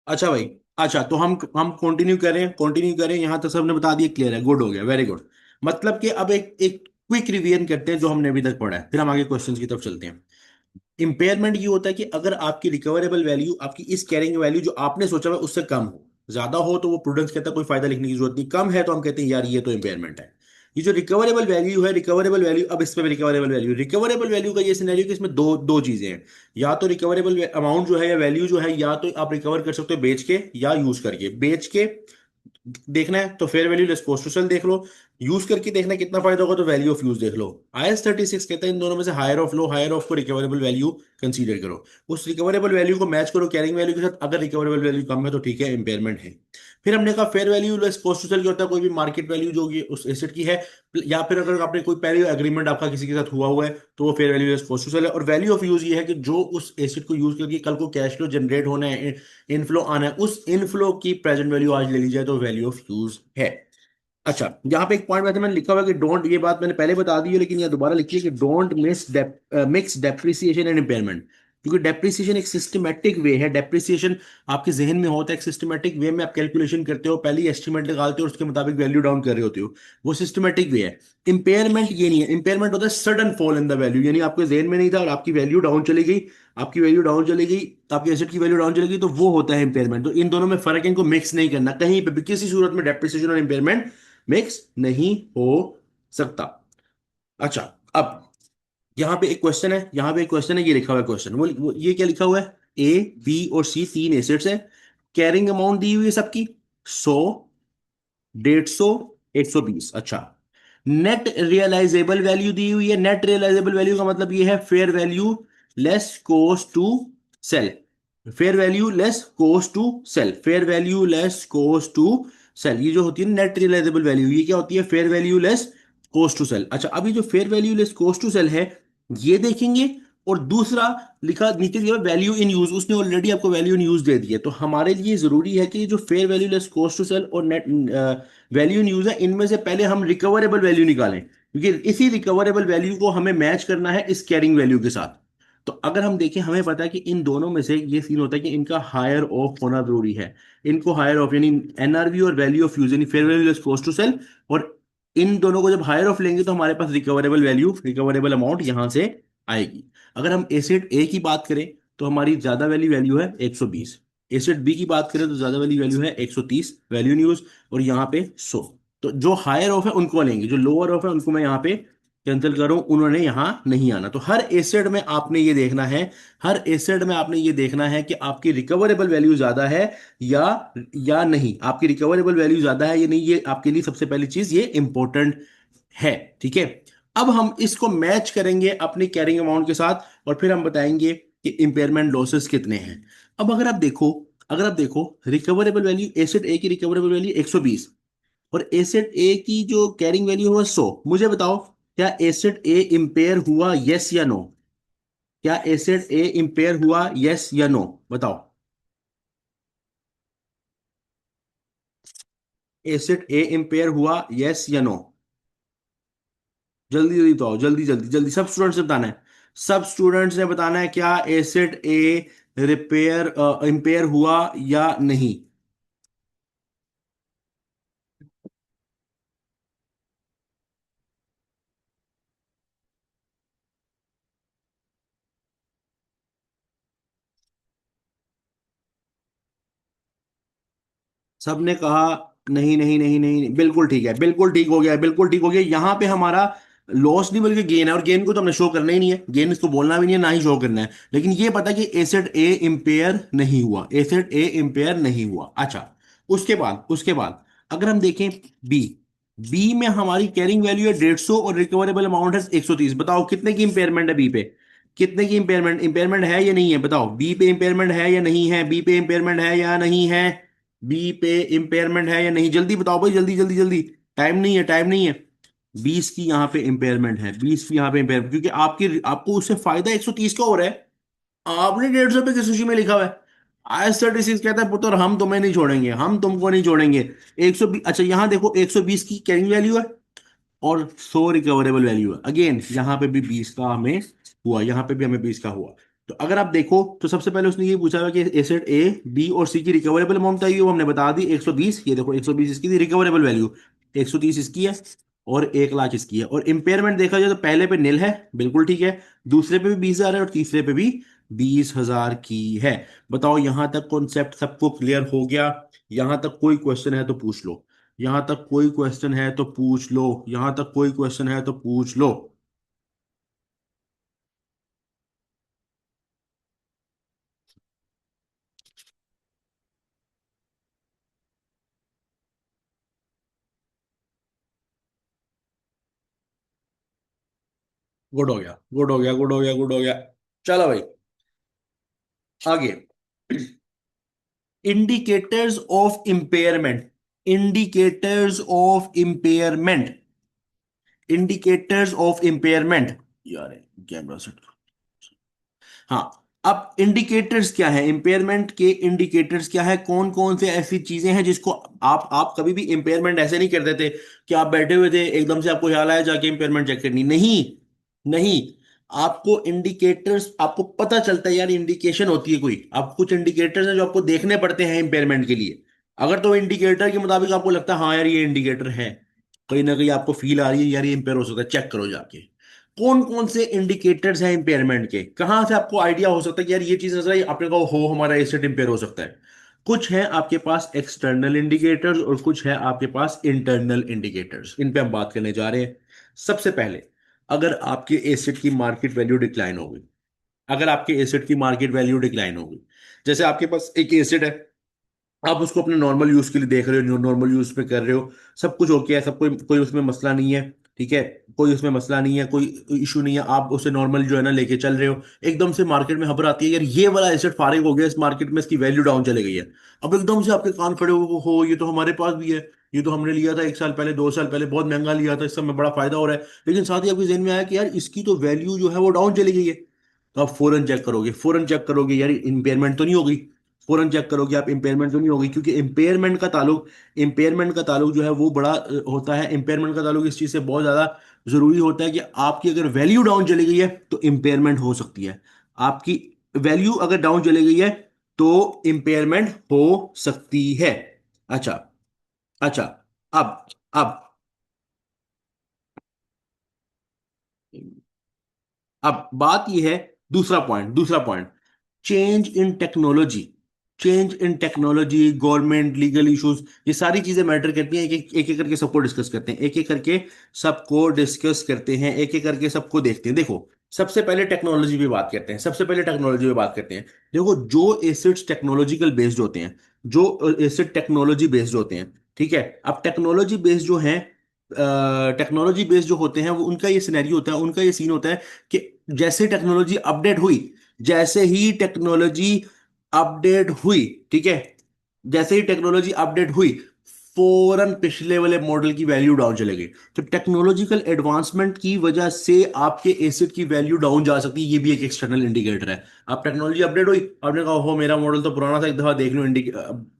Speaker 1: अच्छा भाई, अच्छा तो हम कंटिन्यू करें, यहां तक सबने बता दिया, क्लियर है, गुड हो गया, वेरी गुड। मतलब कि अब एक एक क्विक रिवीजन करते हैं जो हमने अभी तक पढ़ा है, फिर हम आगे क्वेश्चंस की तरफ चलते हैं। इंपेयरमेंट ये होता है कि अगर आपकी रिकवरेबल वैल्यू, आपकी इस कैरिंग वैल्यू जो आपने सोचा हुआ है, उससे कम हो। ज्यादा हो तो वो प्रूडेंस कहता है कोई फायदा लिखने की जरूरत नहीं, कम है तो हम कहते हैं यार ये तो इंपेयरमेंट है। ये जो रिकवरेबल वैल्यू है, रिकवरेबल वैल्यू, अब इसमें रिकवरेबल वैल्यू का ये सिनेरियो कि इसमें दो दो चीजें हैं। या तो रिकवरेबल अमाउंट जो है या वैल्यू जो है, या तो आप रिकवर कर सकते हो बेच के या यूज करके। बेच के देखना है तो fair value less cost to sell देख लो, यूज करके देखना है कितना फायदा होगा तो वैल्यू ऑफ यूज देख लो। IS 36 कहता है इन दोनों में से हायर ऑफ लो, हायर ऑफ को रिकवरेबल वैल्यू कंसीडर करो, उस रिकवरेबल वैल्यू को मैच करो कैरिंग वैल्यू के साथ, अगर रिकवरेबल वैल्यू कम है तो ठीक है, इंपेयरमेंट है। फिर हमने कहा fair value less cost to sell क्या होता है, कोई भी मार्केट वैल्यू जो होगी उस एसेट की है, या फिर अगर आपने कोई पहले एग्रीमेंट आपका किसी के साथ हुआ हुआ है तो वो fair value less cost to sell है। और वैल्यू ऑफ यूज ये है कि जो उस एसेट को यूज करके कल को कैश फ्लो जनरेट होना है, इनफ्लो आना है, उस इनफ्लो की प्रेजेंट वैल्यू आज ले ली जाए तो वैल्यू ऑफ यूज है। अच्छा, यहाँ पे एक पॉइंट मैंने लिखा हुआ है कि डोंट, ये बात मैंने पहले बता दी है लेकिन यहाँ दोबारा लिखी है कि don't mix depreciation and impairment. क्योंकि डेप्रिसिएशन एक सिस्टमेटिक वे है, डेप्रिसिएशन आपके जहन में होता है एक सिस्टमेटिक वे में, आप कैलकुलेशन करते हो, पहले एस्टिमेट निकालते हो और उसके मुताबिक वैल्यू डाउन कर रहे होते हो, वो सिस्टमेटिक वे है। इंपेयरमेंट ये नहीं है, इंपेयरमेंट होता है sudden fall in the value, यानी आपके जहन में नहीं था और आपकी वैल्यू डाउन चली गई, आपकी वैल्यू डाउन चली गई, आपके एसेट की वैल्यू डाउन चली गई, तो वो होता है इंपेयरमेंट। तो इन दोनों में फर्क है, इनको मिक्स नहीं करना कहीं पे भी, किसी सूरत में डेप्रिसिएशन और इंपेयरमेंट मिक्स नहीं हो सकता। अच्छा, अब यहां पे एक क्वेश्चन है, यहां पे एक क्वेश्चन है, ये लिखा हुआ है क्वेश्चन, वो ये क्या लिखा हुआ है, ए बी और सी तीन एसेट्स है, कैरिंग अमाउंट दी हुई है सबकी 100, 150, 120। अच्छा, नेट रियलाइजेबल वैल्यू दी हुई है, नेट रियलाइजेबल वैल्यू का मतलब ये है fair value less cost to sell, fair value less cost to sell, fair value less cost to sell, ये जो होती है नेट रियलाइजेबल वैल्यू, ये क्या होती है, fair value less cost to sell. अच्छा, अभी जो fair value less cost to sell है ये देखेंगे, और दूसरा लिखा नीचे दिया वैल्यू इन यूज, उसने ऑलरेडी आपको वैल्यू इन यूज दे दी है, तो हमारे लिए जरूरी है कि जो fair value less cost to sell और नेट वैल्यू इन यूज है, इनमें से पहले हम रिकवरेबल वैल्यू निकालें, क्योंकि इसी रिकवरेबल वैल्यू को हमें मैच करना है इस कैरिंग वैल्यू के साथ। तो अगर हम देखें, हमें पता है कि इन दोनों में से ये सीन होता है कि इनका हायर ऑफ होना जरूरी है, इनको हायर ऑफ यानी NRV और वैल्यू ऑफ यूज यानी fair value less cost to sell, और इन दोनों को जब हायर ऑफ लेंगे तो हमारे पास रिकवरेबल वैल्यू, रिकवरेबल अमाउंट यहां से आएगी। अगर हम एसिड ए की बात करें तो हमारी ज्यादा वैल्यू वैल्यू है 120, एसिड बी की बात करें तो ज्यादा वैल्यू वैल्यू है 130 वैल्यू न्यूज, और यहाँ पे 100। तो जो हायर ऑफ है उनको लेंगे, जो लोअर ऑफ है उनको मैं यहाँ पे कैंसिल करूं, उन्होंने यहां नहीं आना। तो हर एसिड में आपने ये देखना है, हर एसिड में आपने ये देखना है कि आपकी रिकवरेबल वैल्यू ज्यादा है या नहीं, आपकी रिकवरेबल वैल्यू ज्यादा है या नहीं, ये आपके लिए सबसे पहली चीज ये इंपॉर्टेंट है। ठीक है, अब हम इसको मैच करेंगे अपनी कैरिंग अमाउंट के साथ और फिर हम बताएंगे कि इंपेयरमेंट लॉसेस कितने हैं। अब अगर आप देखो रिकवरेबल वैल्यू, एसेट ए की रिकवरेबल वैल्यू 120 और एसेट ए की जो कैरिंग वैल्यू हुआ 100, मुझे बताओ क्या एसेट ए इंपेयर हुआ, यस या नो? क्या एसेट ए इंपेयर हुआ, यस या नो? बताओ, एसेट ए इंपेयर हुआ, यस या नो? जल्दी जल्दी तो आओ, जल्दी जल्दी जल्दी, सब स्टूडेंट्स ने बताना है, सब स्टूडेंट्स ने बताना है क्या एसिड ए रिपेयर इंपेयर हुआ या नहीं। सबने कहा नहीं नहीं नहीं नहीं नहीं, बिल्कुल ठीक है, बिल्कुल ठीक हो गया, बिल्कुल ठीक हो गया। यहाँ पे हमारा लॉस नहीं बल्कि गेन है, और गेन को तो हमने शो करना ही नहीं है, गेन इसको बोलना भी नहीं है ना ही शो करना है, लेकिन ये पता है कि एसिड ए इंपेयर नहीं हुआ, एसिड ए इंपेयर नहीं हुआ। अच्छा, उसके बाद अगर हम देखें बी, बी में हमारी कैरिंग वैल्यू है 150 और रिकवरेबल अमाउंट है 130। बताओ कितने की इंपेयरमेंट है बी पे, कितने की इंपेयरमेंट, इंपेयरमेंट है या नहीं है? बताओ बी पे इंपेयरमेंट है या नहीं है, बी पे इंपेयरमेंट है या नहीं है, बी पे इंपेयरमेंट है या नहीं? जल्दी बताओ भाई, जल्दी जल्दी जल्दी, टाइम नहीं है, टाइम नहीं है। 20 की यहाँ पे इंपेयरमेंट है, 20 की यहाँ पे इंपेयरमेंट, क्योंकि आपको उससे फायदा 130 का हो रहा है, आपने 150 पे की सूची में लिखा हुआ है। IS 36 कहता है पुत्र हम तुम्हें नहीं छोड़ेंगे, हम तुमको नहीं छोड़ेंगे। 120, अच्छा यहाँ देखो 120 की कैरिंग वैल्यू है और 100 रिकवरेबल वैल्यू है, अगेन यहाँ पे भी 20 का हमें हुआ, यहाँ पे भी हमें 20 का हुआ। तो अगर आप देखो तो सबसे पहले उसने ये पूछा हुआ कि एसेट ए बी और सी की रिकवरेबल अमाउंट चाहिए, वो हमने बता दी 120, ये देखो 120 इसकी थी रिकवरेबल वैल्यू, 130 इसकी है और 1 लाख इसकी है। और इम्पेयरमेंट देखा जाए तो पहले पे नील है, बिल्कुल ठीक है, दूसरे पे भी 20,000 है और तीसरे पे भी 20,000 की है। बताओ यहां तक कॉन्सेप्ट सबको क्लियर हो गया? यहां तक कोई क्वेश्चन है तो पूछ लो, यहां तक कोई क्वेश्चन है तो पूछ लो, यहां तक कोई क्वेश्चन है तो पूछ लो। गुड हो गया, गुड हो गया, गुड हो गया, गुड हो गया। चलो भाई, आगे। Indicators of impairment, indicators of impairment, indicators of impairment. यार कैमरा सेट। हाँ, अब इंडिकेटर्स क्या है, इंपेयरमेंट के इंडिकेटर्स क्या है, कौन कौन से ऐसी चीजें हैं जिसको आप कभी भी इंपेयरमेंट ऐसे नहीं करते थे कि आप बैठे हुए थे एकदम से आपको ख्याल आया जाके इंपेयरमेंट चेक करनी, नहीं, नहीं। आपको इंडिकेटर्स, आपको पता चलता है यार, इंडिकेशन होती है कोई, आप कुछ इंडिकेटर्स हैं जो आपको देखने पड़ते हैं इंपेयरमेंट के लिए। अगर तो इंडिकेटर के मुताबिक आपको लगता है हाँ यार ये इंडिकेटर है, कहीं ना कहीं आपको फील आ रही है यार ये इंपेयर हो सकता है, चेक करो जाके। कौन कौन से इंडिकेटर्स हैं इंपेयरमेंट के, कहां से आपको आइडिया हो सकता है कि यार ये चीज नजर आई आपने कहा हो हमारा एसेट इंपेयर हो सकता है। कुछ है आपके पास एक्सटर्नल इंडिकेटर्स और कुछ है आपके पास इंटरनल इंडिकेटर्स, इन पे हम बात करने जा रहे हैं। सबसे पहले, अगर आपके एसेट की मार्केट वैल्यू डिक्लाइन हो गई, अगर आपके एसेट की मार्केट वैल्यू डिक्लाइन हो गई, जैसे आपके पास एक एसेट है, आप उसको अपने नॉर्मल यूज के लिए देख रहे हो, नॉर्मल यूज पे कर रहे हो, सब कुछ ओके है, सब कोई कोई उसमें मसला नहीं है, ठीक है, कोई उसमें मसला नहीं है, कोई इशू नहीं है, आप उसे नॉर्मल जो है ना लेके चल रहे हो। एकदम से मार्केट में खबर आती है यार ये वाला एसेट फारिग हो गया, इस मार्केट में इसकी वैल्यू डाउन चली गई है। अब एकदम से आपके कान खड़े हो ये तो हमारे पास भी है, ये तो हमने लिया था 1 साल पहले, 2 साल पहले, बहुत महंगा लिया था, इस समय बड़ा फायदा हो रहा है, लेकिन साथ ही आपके जहन में आया कि यार इसकी तो वैल्यू जो है वो डाउन चली गई है। तो आप फौरन चेक करोगे, फौरन चेक करोगे यार इंपेयरमेंट तो नहीं हो गई, फौरन चेक करोगे आप इंपेयरमेंट तो नहीं होगी, क्योंकि इंपेयरमेंट का ताल्लुक जो है वो बड़ा होता है, इंपेयरमेंट का ताल्लुक इस चीज से बहुत ज्यादा जरूरी होता है कि आपकी अगर वैल्यू डाउन चली गई है तो इंपेयरमेंट हो सकती है। आपकी वैल्यू अगर डाउन चली गई है तो इंपेयरमेंट हो सकती है। अच्छा, अच्छा। अब अब बात यह है, दूसरा point, change in technology, change in technology, government, legal issues, ये सारी चीजें मैटर करती हैं। एक एक करके सबको डिस्कस करते हैं, एक एक करके सबको डिस्कस करते हैं, एक एक करके सबको देखते हैं। देखो, सबसे पहले टेक्नोलॉजी पे बात करते हैं, सबसे पहले टेक्नोलॉजी पे बात करते हैं। देखो, जो एसिड्स टेक्नोलॉजिकल बेस्ड होते हैं, जो एसिड टेक्नोलॉजी बेस्ड होते हैं, ठीक है, अब टेक्नोलॉजी बेस्ड जो हैं, टेक्नोलॉजी बेस्ड जो होते हैं वो उनका ये सिनेरियो होता है, उनका ये सीन होता है कि जैसे टेक्नोलॉजी अपडेट हुई, जैसे ही टेक्नोलॉजी अपडेट हुई, ठीक है, जैसे ही टेक्नोलॉजी अपडेट हुई, फौरन पिछले वाले मॉडल की वैल्यू डाउन चलेगी। तो टेक्नोलॉजिकल एडवांसमेंट की वजह से आपके एसिड की वैल्यू डाउन जा सकती है, ये भी एक एक्सटर्नल इंडिकेटर है। अब टेक्नोलॉजी अपडेट हुई, आपने कहा हो मेरा मॉडल तो पुराना था, एक दफा देख लो,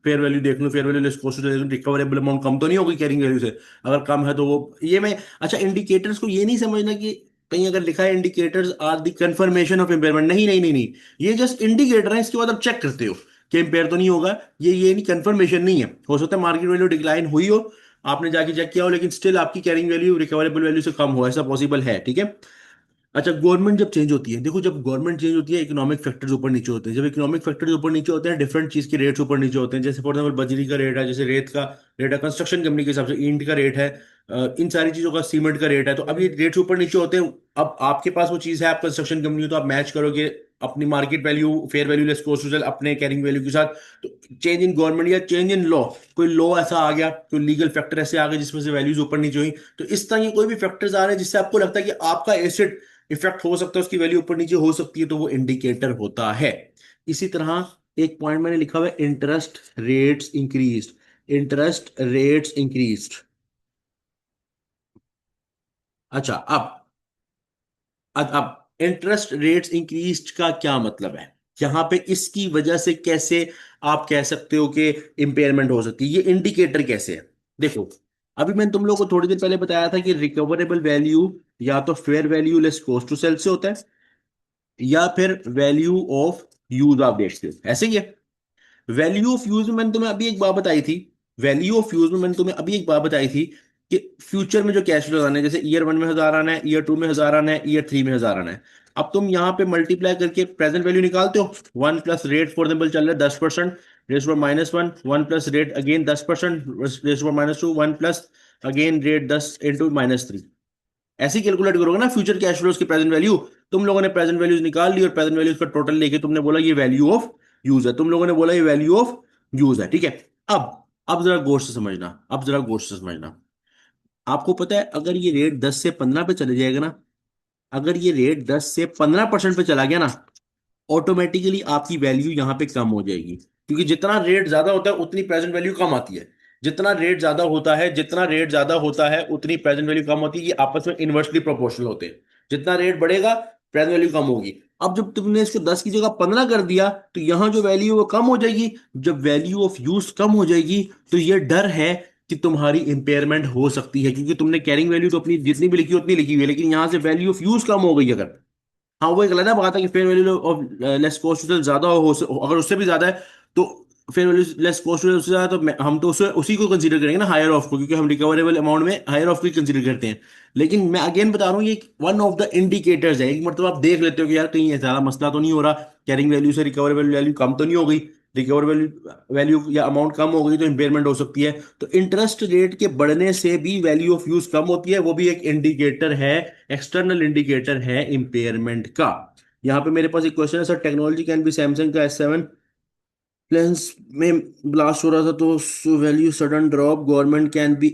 Speaker 1: फेयर वैल्यू देख लो, फेयर वैल्यू लेस कॉस्ट देख लो, रिकवरेबल अमाउंट कम तो नहीं होगी कैरिंग वैल्यू से, अगर कम है तो वो ये मैं। अच्छा, इंडिकेटर्स को ये नहीं समझना कि कहीं अगर लिखा है indicators are the confirmation of impairment, नहीं नहीं नहीं नहीं, ये जस्ट इंडिकेटर है, इसके बाद आप चेक करते हो कि इम्पेयर तो नहीं होगा, ये नहीं, कंफर्मेशन नहीं है। हो सकता है मार्केट वैल्यू डिक्लाइन हुई हो, आपने जाके चेक किया हो, लेकिन स्टिल आपकी कैरिंग वैल्यू रिकवरेबल वैल्यू से कम हो, ऐसा पॉसिबल है, ठीक है। अच्छा, गवर्नमेंट जब चेंज होती है, देखो जब गवर्नमेंट चेंज होती है इकोनॉमिक फैक्टर्स ऊपर नीचे होते हैं, जब इकोनॉमिक फैक्टर्स ऊपर नीचे होते हैं डिफरेंट चीज के रेट्स ऊपर नीचे होते हैं, जैसे फॉर एग्जाम्पल बजरी का रेट है, जैसे रेत का रेट है, कंस्ट्रक्शन कंपनी के हिसाब से ईंट का रेट है, इन सारी चीजों का, सीमेंट का रेट है, तो अब ये रेट्स ऊपर नीचे होते हैं। अब आपके पास वो चीज है, आप कंस्ट्रक्शन कंपनी हो तो आप मैच करोगे अपनी market value, fair value less cost to sell अपने कैरिंग वैल्यू के साथ। तो चेंज इन गवर्नमेंट या चेंज इन लॉ, कोई लॉ ऐसा आ गया, कोई लीगल फैक्टर ऐसे आ गए जिसमें से वैल्यूज ऊपर नीचे हुई, तो इस तरह के कोई भी फैक्टर्स आ रहे हैं जिससे आपको लगता है कि आपका एसेट इफेक्ट हो सकता है, उसकी वैल्यू ऊपर नीचे हो सकती है, तो वो इंडिकेटर होता है। इसी तरह एक पॉइंट मैंने लिखा हुआ है, interest rates increased, interest rates increased. अच्छा, अब इंटरेस्ट रेट्स इंक्रीज्ड का क्या मतलब है, यहां पे इसकी वजह से कैसे आप कह सकते हो कि इंपेयरमेंट हो सकती है, ये इंडिकेटर कैसे है। देखो, अभी मैंने तुम लोगों को थोड़ी देर पहले बताया था कि रिकवरेबल वैल्यू या तो fair value less cost to sell से होता है, या फिर वैल्यू ऑफ यूज आप देखते हो, ऐसे ही है। वैल्यू ऑफ यूज में मैंने तुम्हें अभी एक बात बताई थी, वैल्यू ऑफ यूज में मैंने तुम्हें अभी एक बात बताई थी कि फ्यूचर में जो कैश फ्लो आने हैं, जैसे ईयर 1 में 1,000 आना है, ईयर 2 में 1,000 आना है, ईयर 3 में 1,000 आना है। अब तुम यहां पे मल्टीप्लाई करके प्रेजेंट वैल्यू निकालते हो, 1 प्लस रेट फॉर एग्जाम्पल चल रहा है 10%, रेस पर -1, 1 प्लस रेट अगेन 10%, रेस पर -2, 1 प्लस अगेन रेट 10 × -3। ऐसे ही कैलकुलेट करोगे ना फ्यूचर कैश फ्लोज की प्रेजेंट वैल्यू। तुम लोगों ने प्रेजेंट वैल्यूज निकाल ली और प्रेजेंट वैल्यूज का टोटल लेके तुमने बोला ये वैल्यू ऑफ यूज है, तुम लोगों ने बोला ये वैल्यू ऑफ यूज है, ठीक है। अब जरा गौर से समझना, अब जरा गौर से समझना। आपको पता है अगर ये रेट 10 से 15 पे चले जाएगा ना, अगर ये रेट 10 से 15% पे चला गया ना, ऑटोमेटिकली आपकी वैल्यू यहां पे कम हो जाएगी, क्योंकि जितना रेट ज्यादा होता है उतनी प्रेजेंट वैल्यू कम आती है। जितना रेट ज्यादा होता है, जितना रेट ज्यादा होता है उतनी प्रेजेंट वैल्यू कम होती है, ये आपस में इन्वर्सली प्रोपोर्शनल होते हैं। जितना रेट बढ़ेगा प्रेजेंट वैल्यू कम होगी। अब जब तुमने इसको 10 की जगह 15 कर दिया तो यहां जो वैल्यू है वो कम हो जाएगी। जब वैल्यू ऑफ यूज कम हो जाएगी तो ये डर है कि तुम्हारी इंपेयरमेंट हो सकती है, क्योंकि तुमने कैरिंग वैल्यू तो अपनी जितनी भी लिखी उतनी लिखी हुई है, लेकिन यहां से वैल्यू ऑफ यूज कम हो गई अगर। हाँ वो एक अलग बात है कि fair value of less cost ज्यादा अगर उससे भी ज्यादा है तो फेयर वैल्यू लेस कॉस्ट उससे ज्यादा तो हम तो उसे उसी को कंसीडर करेंगे ना, हायर ऑफ को, क्योंकि हम रिकवरेबल अमाउंट में हायर ऑफ को कंसीडर करते हैं। लेकिन मैं अगेन बता रहा हूँ ये वन ऑफ द इंडिकेटर्स है। एक मतलब आप देख लेते हो कि यार कहीं ज्यादा मसला तो नहीं हो रहा, कैरिंग वैल्यू से रिकवरेबल वैल्यू कम तो नहीं हो गई, रिकवरेबल वैल्यू या अमाउंट कम हो गई तो इंपेयरमेंट हो सकती है। तो इंटरेस्ट रेट के बढ़ने से भी वैल्यू ऑफ यूज कम होती है, वो भी एक इंडिकेटर है, एक्सटर्नल इंडिकेटर है इंपेयरमेंट का। यहाँ पे मेरे पास एक क्वेश्चन है sir, technology can be Samsung का S7 लेंस में ब्लास्ट हो रहा था तो value sudden drop, government can be.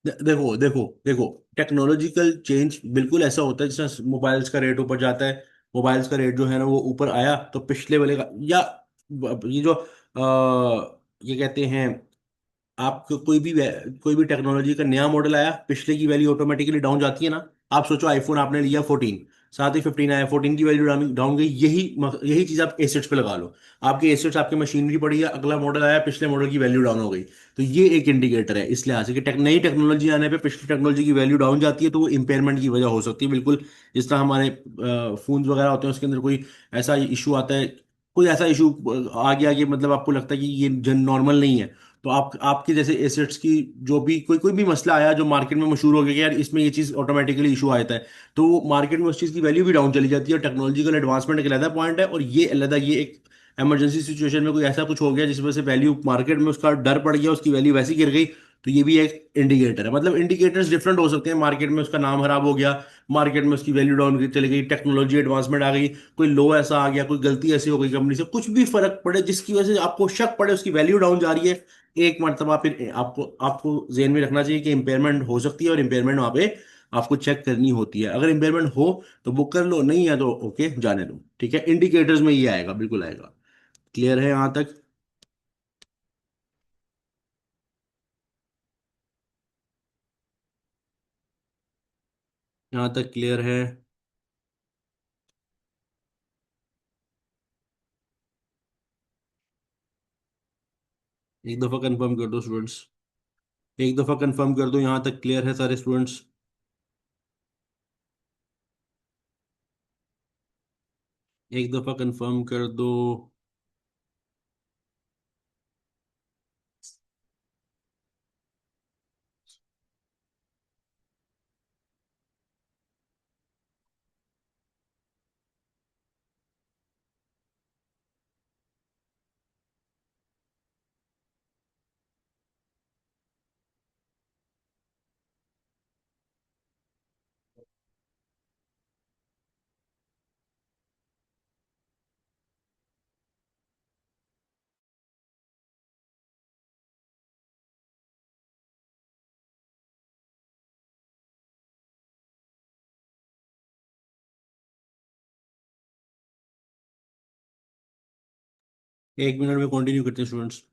Speaker 1: देखो देखो देखो, टेक्नोलॉजिकल चेंज बिल्कुल ऐसा होता है जैसे मोबाइल्स का रेट ऊपर जाता है, मोबाइल्स का रेट जो है ना वो ऊपर आया तो पिछले वाले का या ये जो ये कहते हैं आपको कोई भी टेक्नोलॉजी का नया मॉडल आया, पिछले की वैल्यू ऑटोमेटिकली डाउन जाती है ना। आप सोचो आईफोन आपने लिया 14, साथ ही 15 आया, 14 की वैल्यू डाउन डाउन गई, यही चीज आप एसेट्स पे लगा लो। आपके एसेट्स आपकी मशीनरी पड़ी है, अगला मॉडल आया, पिछले मॉडल की वैल्यू डाउन हो गई। तो ये एक इंडिकेटर है इस लिहाज से कि नई टेक्नोलॉजी आने पे पिछली टेक्नोलॉजी की वैल्यू डाउन जाती है, तो वो इंपेयरमेंट की वजह हो सकती है बिल्कुल। जिस तरह हमारे फोन वगैरह होते हैं उसके अंदर कोई ऐसा इशू आता है, कोई ऐसा इशू आ गया कि मतलब आपको लगता है कि ये जन नॉर्मल नहीं है, तो आप आपके जैसे एसेट्स की जो भी कोई कोई भी मसला आया जो मार्केट में मशहूर हो गया कि यार इसमें ये चीज़ ऑटोमेटिकली इशू आता है, तो मार्केट में उस चीज़ की वैल्यू भी डाउन चली जाती है। और टेक्नोलॉजिकल एडवांसमेंट एक अलग पॉइंट है, और ये अलग, ये एक इमरजेंसी सिचुएशन में कोई ऐसा कुछ हो गया जिस वजह से वैल्यू मार्केट में उसका डर पड़ गया, उसकी वैल्यू वैसी गिर गई, तो ये भी एक इंडिकेटर है। मतलब इंडिकेटर्स डिफरेंट हो सकते हैं, मार्केट में उसका नाम खराब हो गया, मार्केट में उसकी वैल्यू डाउन चली गई, टेक्नोलॉजी एडवांसमेंट आ गई, कोई लो ऐसा आ गया, कोई गलती ऐसी हो गई कंपनी से, कुछ भी फर्क पड़े जिसकी वजह से आपको शक पड़े उसकी वैल्यू डाउन जा रही है, एक मरतबा फिर आपको आपको जेन में रखना चाहिए कि इंपेयरमेंट हो सकती है, और इंपेयरमेंट वहां पे आपको चेक करनी होती है। अगर इंपेयरमेंट हो तो बुक कर लो, नहीं है तो ओके जाने दो, ठीक है। इंडिकेटर्स में ये आएगा, बिल्कुल आएगा। क्लियर है यहां तक? यहां तक क्लियर है? एक दफा कंफर्म कर दो स्टूडेंट्स, एक दफा कंफर्म कर दो यहां तक क्लियर है सारे स्टूडेंट्स। एक दफा कंफर्म कर दो। एक मिनट में कंटिन्यू करते हैं स्टूडेंट्स।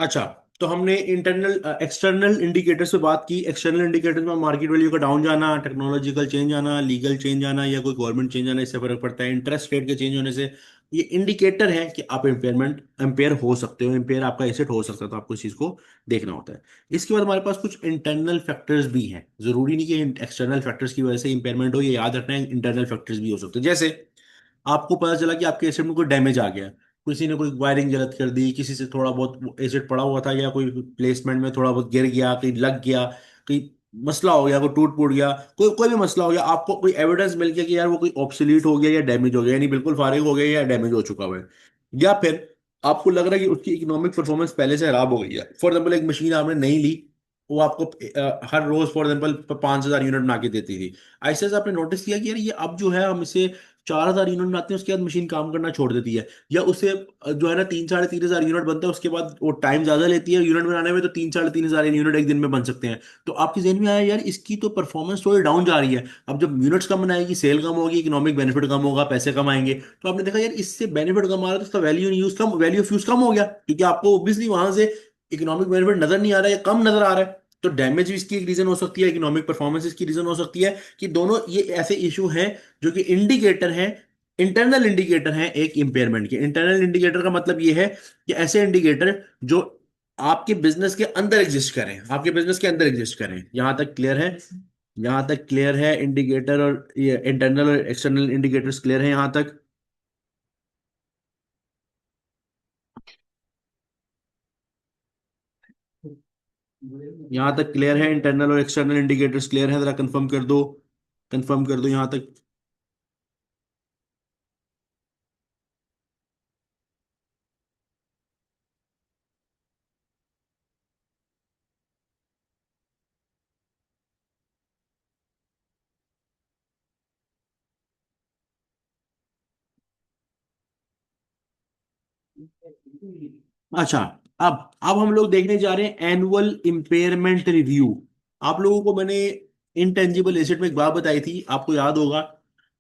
Speaker 1: अच्छा, तो हमने इंटरनल एक्सटर्नल इंडिकेटर्स पे बात की। एक्सटर्नल इंडिकेटर्स में मार्केट वैल्यू का डाउन जाना, टेक्नोलॉजिकल चेंज आना, लीगल चेंज आना या कोई गवर्नमेंट चेंज आना, इससे फर्क पड़ता है। इंटरेस्ट रेट के चेंज होने से ये इंडिकेटर है कि आप इम्पेयर हो सकते हो, इम्पेयर आपका एसेट हो सकता है, तो आपको इस चीज को देखना होता है। इसके बाद हमारे पास कुछ इंटरनल फैक्टर्स भी हैं। जरूरी नहीं कि एक्सटर्नल फैक्टर्स की वजह से इंपेयरमेंट हो, ये याद रखना है, इंटरनल फैक्टर्स भी हो सकते हैं। जैसे आपको पता चला कि आपके एसेट में कोई डैमेज आ गया, किसी ने कोई वायरिंग गलत कर दी, किसी से थोड़ा बहुत एसेट पड़ा हुआ था, या कोई प्लेसमेंट में थोड़ा बहुत गिर गया, कहीं लग गया, कहीं मसला हो गया, कोई टूट फूट गया, कोई कोई भी मसला हो गया, आपको कोई एविडेंस मिल गया कि यार वो कोई ऑब्सोलीट हो गया या डैमेज हो गया, यानी बिल्कुल फारिग हो गया या डैमेज हो चुका हुआ है, या फिर आपको लग रहा है कि उसकी इकोनॉमिक परफॉर्मेंस पहले से खराब हो गई है। फॉर एग्जाम्पल, एक मशीन आपने नहीं ली, वो आपको हर रोज फॉर एग्जाम्पल 5,000 यूनिट बना के देती थी। ऐसे ऐसे आपने नोटिस किया कि यार ये अब जो है हम इसे 4,000 यूनिट बनाते हैं, उसके बाद मशीन काम करना छोड़ देती है, या उससे जो है ना 3 साढ़े 3 हजार यूनिट बनता है, उसके बाद वो टाइम ज्यादा लेती है यूनिट बनाने में, तो 3 साढ़े 3 हजार यूनिट एक दिन में बन सकते हैं। तो आपके जहन में आया यार इसकी तो परफॉर्मेंस थोड़ी डाउन जा रही है। अब जब यूनिट्स कम बनाएगी, सेल कम होगी, इकोनॉमिक बेनिफिट कम होगा, पैसे कम आएंगे, तो आपने देखा यार इससे बेनिफिट कम आ रहा है, तो उसका वैल्यू ऑफ यूज कम हो गया, क्योंकि आपको ऑब्वियसली वहां से इकोनॉमिक बेनिफिट नजर नहीं आ रहा है या कम नजर आ रहा है। तो डैमेज भी इसकी एक रीजन हो सकती है, इकोनॉमिक परफॉर्मेंस इसकी रीजन हो सकती है, कि दोनों ये ऐसे इशू हैं जो कि इंडिकेटर हैं, इंटरनल इंडिकेटर हैं एक इंपेयरमेंट के। इंटरनल इंडिकेटर का मतलब ये है कि ऐसे इंडिकेटर जो आपके बिजनेस के अंदर एग्जिस्ट करें, आपके बिजनेस के अंदर एग्जिस्ट करें। यहां तक क्लियर है? यहां तक क्लियर है? इंडिकेटर और ये इंटरनल और एक्सटर्नल इंडिकेटर्स क्लियर है यहां तक? यहां तक क्लियर है? इंटरनल और एक्सटर्नल इंडिकेटर्स क्लियर है? जरा कंफर्म कर दो, कंफर्म कर दो यहां तक। अच्छा, अब हम लोग देखने जा रहे हैं एनुअल इम्पेयरमेंट रिव्यू। आप लोगों को मैंने इनटेंजिबल एसेट में एक बात बताई थी, आपको याद होगा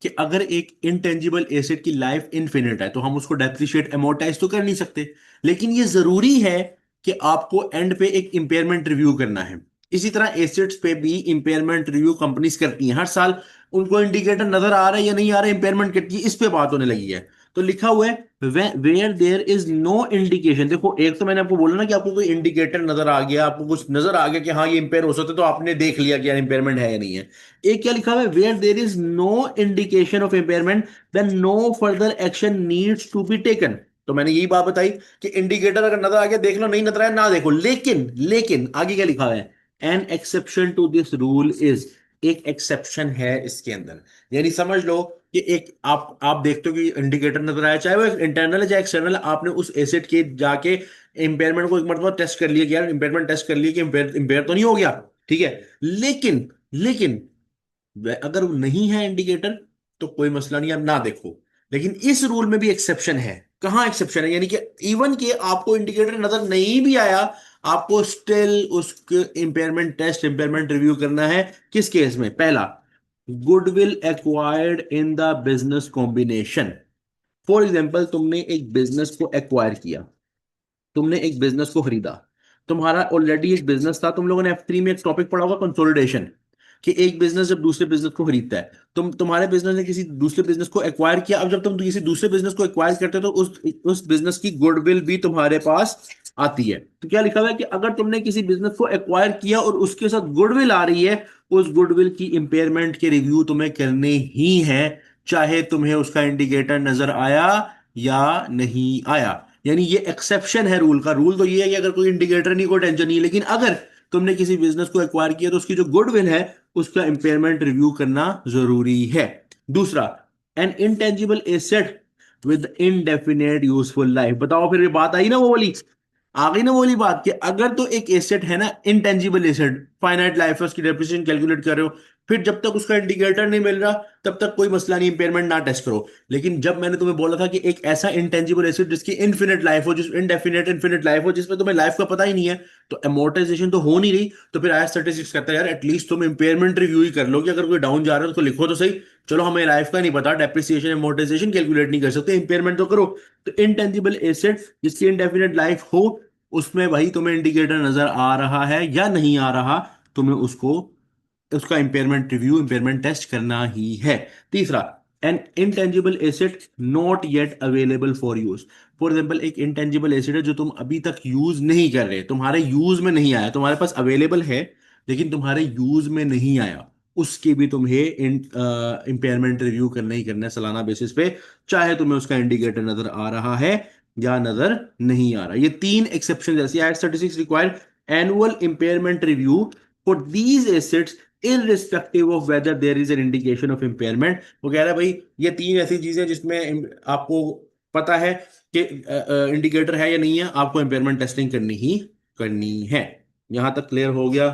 Speaker 1: कि अगर एक इनटेंजिबल एसेट की लाइफ इनफिनिट है तो हम उसको डेप्रिशिएट एमोर्टाइज तो कर नहीं सकते, लेकिन ये जरूरी है कि आपको एंड पे एक इम्पेयरमेंट रिव्यू करना है। इसी तरह एसेट्स पे भी इम्पेयरमेंट रिव्यू कंपनीज करती हैं हर साल। उनको इंडिकेटर नजर आ रहा है या नहीं आ रहा है इम्पेयरमेंट कितनी, इस पे बात होने लगी है। तो लिखा हुआ है where there is no indication. देखो, एक तो मैंने आपको बोला ना कि आपको कोई इंडिकेटर नजर आ गया, आपको कुछ नजर आ गया कि हाँ ये इंपेयर हो सकता है, तो आपने देख लिया कि यार इंपेयरमेंट है या नहीं है। एक क्या लिखा हुआ है, where there is no indication of impairment then no further action needs to be taken. तो मैंने यही बात बताई कि इंडिकेटर अगर नजर आ गया देख लो, नहीं नजर आया ना देखो। लेकिन लेकिन आगे क्या लिखा हुआ है, an exception to this rule is, एक एक्सेप्शन है इसके अंदर। यानी समझ लो कि एक आप देखते हो कि इंडिकेटर नजर आया, चाहे वो इंटरनल है चाहे एक्सटर्नल, आपने उस एसेट के जाके इंपेयरमेंट को एक मरतबा टेस्ट कर लिया कि यार इंपेयरमेंट टेस्ट कर लिया कि इंपेयर तो नहीं हो गया, ठीक है। लेकिन अगर नहीं है इंडिकेटर तो कोई मसला नहीं, आप ना देखो। लेकिन इस रूल में भी एक्सेप्शन है। कहाँ एक्सेप्शन है? यानी कि इवन के आपको इंडिकेटर नजर नहीं भी आया, आपको स्टिल उसके इंपेयरमेंट टेस्ट, इंपेयरमेंट रिव्यू करना है। किस केस में? पहला, goodwill acquired in the business combination. For example, तुमने एक बिजनेस को एक्वायर किया, तुमने एक बिजनेस को खरीदा, तुम्हारा ऑलरेडी एक बिजनेस था। तुम लोगों ने F3 में एक टॉपिक पढ़ा होगा, कंसोलिडेशन, कि एक बिजनेस जब दूसरे बिजनेस को खरीदता है, तुम्हारे बिजनेस ने किसी दूसरे बिजनेस को एक्वायर किया। अब जब तुम किसी दूसरे बिजनेस को एक्वायर करते हो तो उस बिजनेस की गुडविल भी तुम्हारे पास आती है। तो क्या लिखा हुआ है कि अगर तुमने किसी बिजनेस को एक्वायर किया और उसके साथ गुडविल आ रही है, उस गुडविल की इंपेयरमेंट के रिव्यू तुम्हें करने ही है, चाहे तुम्हें उसका इंडिकेटर नजर आया या नहीं आया। यानी ये एक्सेप्शन है रूल का। रूल तो ये है कि अगर कोई इंडिकेटर नहीं, कोई टेंशन नहीं है, लेकिन अगर तुमने किसी बिजनेस को एक्वायर किया तो उसकी जो गुडविल है उसका इंपेयरमेंट रिव्यू करना जरूरी है। दूसरा, N intangible asset with indefinite useful life. बताओ, फिर ये बात आई ना वो वाली, आ गई ना वो वाली बात कि अगर तो एक एसेट है ना, इंटेंजिबल एसेट, फाइनाइट लाइफ है, उसकी डेप्रिसिएशन कैलकुलेट कर रहे हो, फिर जब तक उसका इंडिकेटर नहीं मिल रहा तब तक कोई मसला नहीं, इंपेयरमेंट ना टेस्ट करो। लेकिन जब मैंने तुम्हें बोला था कि एक ऐसा इंटेंजिबल एसेट जिसकी इनफिनिट लाइफ हो, जिस इनडेफिनेट इनफिनिट लाइफ हो, जिसमें तुम्हें लाइफ का पता ही नहीं है, तो अमोर्टाइजेशन तो हो नहीं रही, तो फिर IAS 36 कहता है यार एटलीस्ट तुम इंपेयरमेंट रिव्यू ही कर लो, कि अगर कोई डाउन जा रहा है तो उसको लिखो तो सही। चलो हमें लाइफ का नहीं पता, डेप्रिसिएशन अमोर्टाइजेशन कैलकुलेट नहीं कर सकते, इंपेयरमेंट तो करो। तो इंटेंजिबल एसेट जिसकी इनडेफिनेट लाइफ हो, उसमें भाई तुम्हें इंडिकेटर नजर आ रहा है या नहीं आ रहा, तुम्हें उसको उसका इम्पेयरमेंट रिव्यू, इम्पेयरमेंट टेस्ट करना ही है। तीसरा, N intangible asset not yet available for use. For example, एक इंटेंजिबल एसेट है जो तुम अभी तक यूज नहीं कर रहे, तुम्हारे यूज में नहीं आया, तुम्हारे पास अवेलेबल है लेकिन तुम्हारे यूज में नहीं आया, उसकी भी तुम्हें इम्पेयरमेंट रिव्यू करना ही करना है सालाना बेसिस पे, चाहे तुम्हें उसका इंडिकेटर नजर आ रहा है या नजर नहीं आ रहा। ये तीन एक्सेप्शन जैसे act 36 require annual impairment review for these assets irrespective of whether there is an indication of impairment। वो कह रहा है भाई ये तीन ऐसी चीजें जिसमें आपको पता है कि इंडिकेटर है या नहीं है, आपको इम्पेयरमेंट टेस्टिंग करनी ही करनी है। यहां तक क्लियर हो गया?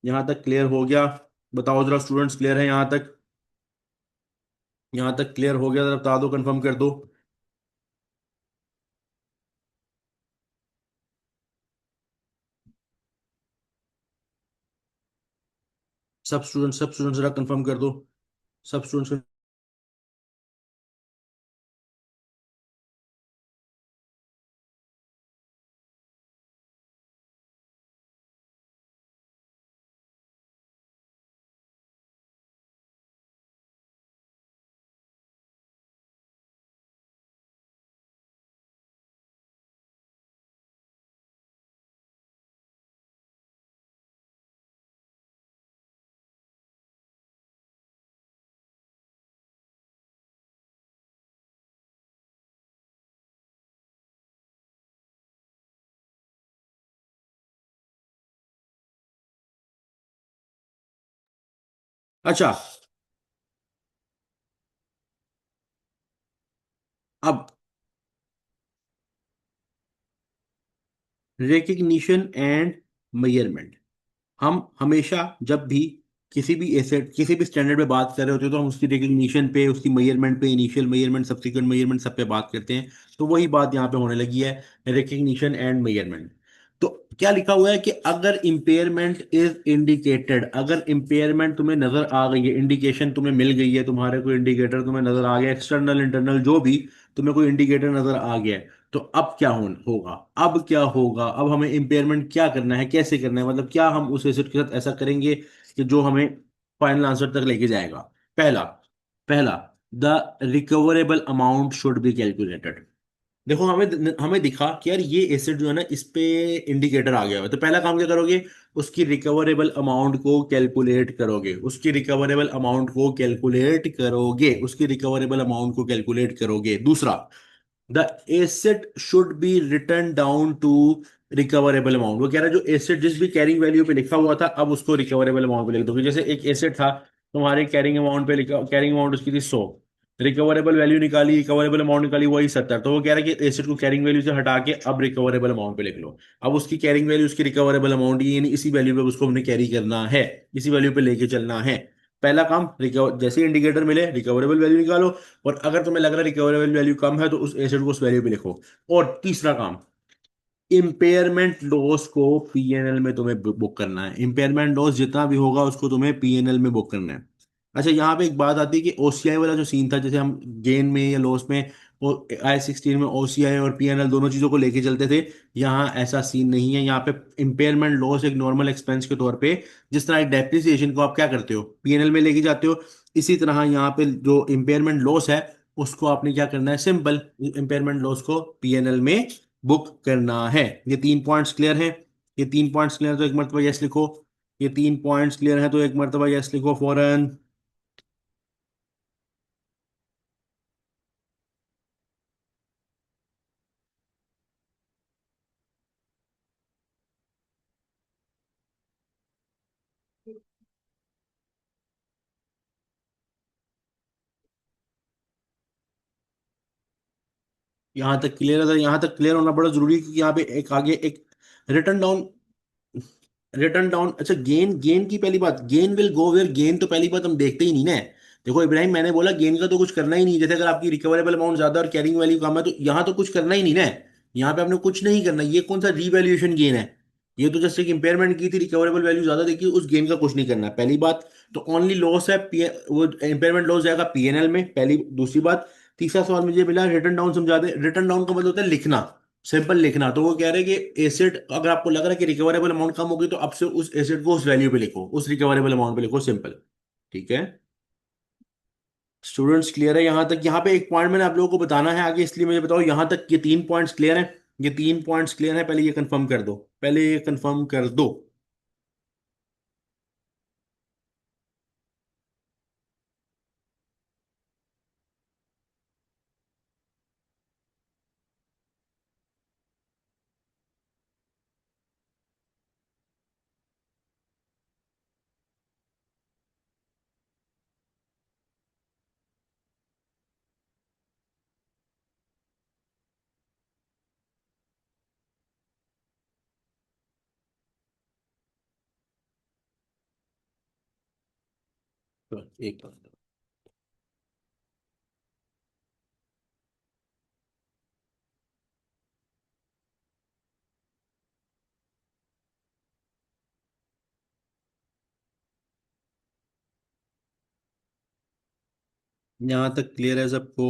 Speaker 1: यहां तक क्लियर हो गया? बताओ जरा स्टूडेंट्स, क्लियर है यहां तक? यहां तक क्लियर हो गया? जरा बता दो, कंफर्म कर दो। सब स्टूडेंट्स जरा कंफर्म कर दो। सब स्टूडेंट्स। अच्छा, अब रिकग्निशन एंड मेजरमेंट। हम हमेशा जब भी किसी भी एसेट, किसी भी स्टैंडर्ड पे बात कर रहे होते हैं, तो हम उसकी रिकग्निशन पे, उसकी मेजरमेंट पे, इनिशियल मेजरमेंट, सब्सिक्वेंट मेजरमेंट, सब पे बात करते हैं। तो वही बात यहाँ पे होने लगी है, रिकग्निशन एंड मेजरमेंट। तो क्या लिखा हुआ है कि अगर इंपेयरमेंट इज इंडिकेटेड, अगर इंपेयरमेंट तुम्हें नजर आ गई है, इंडिकेशन तुम्हें मिल गई है, तुम्हारे कोई इंडिकेटर तुम्हें नजर आ गया, एक्सटर्नल इंटरनल जो भी, तुम्हें कोई इंडिकेटर नजर आ गया है, तो अब क्या होगा? अब क्या होगा? अब हमें इम्पेयरमेंट क्या करना है, कैसे करना है, मतलब क्या हम उस एसेट के साथ ऐसा करेंगे कि जो हमें फाइनल आंसर तक लेके जाएगा। पहला पहला the recoverable amount should be calculated. देखो, हमें हमें दिखा कि यार ये एसेट जो है ना, इस पे इंडिकेटर आ गया हुआ है, तो पहला काम क्या करोगे? उसकी रिकवरेबल अमाउंट को कैलकुलेट करोगे, उसकी रिकवरेबल अमाउंट को कैलकुलेट करोगे, उसकी रिकवरेबल अमाउंट को कैलकुलेट करोगे। दूसरा, the asset should be return down to recoverable amount. वो कह रहा है जो एसेट जिस भी कैरिंग वैल्यू पे लिखा हुआ था, अब उसको रिकवरेबल अमाउंट पे लिख दो। जैसे एक एसेट था, तुम्हारे कैरिंग अमाउंट पे लिखा, कैरिंग अमाउंट उसकी थी 100, रिकवरेबल वैल्यू निकाली, रिकवरेबल अमाउंट निकाली वही 70, तो वो कह रहा है कि एसेट को कैरिंग वैल्यू से हटा के अब रिकवरेबल अमाउंट पे लिख लो। अब उसकी कैरिंग वैल्यू, उसकी रिकवरेबल अमाउंट, यानी इसी वैल्यू पे उसको हमने कैरी करना है, इसी वैल्यू पे लेके चलना है। पहला काम, रिकवर जैसे इंडिकेटर मिले रिकवरेबल वैल्यू निकालो, और अगर तुम्हें लग रहा है रिकवरेबल वैल्यू कम है तो उस एसेट को उस वैल्यू पे लिखो। और तीसरा काम, इम्पेयरमेंट लॉस को पीएनएल में तुम्हें बुक करना है। इम्पेयरमेंट लॉस जितना भी होगा उसको तुम्हें पीएनएल में बुक करना है। अच्छा, यहाँ पे एक बात आती है कि ओसीआई वाला जो सीन था, जैसे हम गेन में या लॉस में आई 16 में ओसीआई और पीएनएल दोनों चीजों को लेके चलते थे, यहाँ ऐसा सीन नहीं है। यहाँ पे इम्पेयरमेंट लॉस एक नॉर्मल एक्सपेंस के तौर पे, जिस तरह एक डेप्रिसिएशन को आप क्या करते हो, पीएनएल में लेके जाते हो, इसी तरह यहाँ पे जो इम्पेयरमेंट लॉस है उसको आपने क्या करना है, सिंपल, इम्पेयरमेंट लॉस को पीएनएल में बुक करना है। ये तीन पॉइंट्स क्लियर हैं? ये तीन पॉइंट्स क्लियर, तो एक मरतबा यस लिखो। ये तीन पॉइंट्स क्लियर हैं तो एक मरतबा यस लिखो फौरन। यहां तक क्लियर है? यहां तक क्लियर होना बड़ा जरूरी है, क्योंकि यहाँ पे एक आगे एक रिटर्न डाउन, रिटर्न डाउन। अच्छा, गेन, गेन की पहली बात, gain will go where, gain तो पहली बात हम देखते ही नहीं ना। देखो इब्राहिम, मैंने बोला गेन का तो कुछ करना ही नहीं। जैसे अगर आपकी रिकवरेबल अमाउंट ज्यादा और कैरिंग वैल्यू कम है, तो यहाँ तो कुछ करना ही नहीं ना। यहाँ पे आपने कुछ नहीं करना। ये कौन सा रीवैल्यूएशन गेन है? ये तो जस्ट एक इंपेयरमेंट की थी, रिकवरेबल वैल्यू ज्यादा देखी, उस गेन का कुछ नहीं करना है, पहली बात। तो ओनली लॉस है, वो इंपेयरमेंट लॉस जाएगा पीएनएल में, पहली। दूसरी बात, तीसरा सवाल मुझे मिला, रिटर्न डाउन समझा दे। रिटर्न डाउन का मतलब होता है लिखना। सिंपल लिखना। तो वो कह रहे हैं कि एसेट, अगर आपको लग रहा है कि रिकवरेबल अमाउंट कम होगी तो अब से उस एसेट को उस वैल्यू पे लिखो, उस रिकवरेबल अमाउंट पे लिखो, सिंपल। ठीक है। स्टूडेंट्स क्लियर है यहाँ तक? यहाँ पे एक पॉइंट मैंने आप लोगों को बताना है आगे, इसलिए मुझे बताओ यहाँ तक ये 3 पॉइंट्स क्लियर हैं? ये 3 पॉइंट्स क्लियर है? पहले ये कंफर्म कर दो, पहले ये कंफर्म कर दो। तो एक बात, यहाँ तक क्लियर है सबको?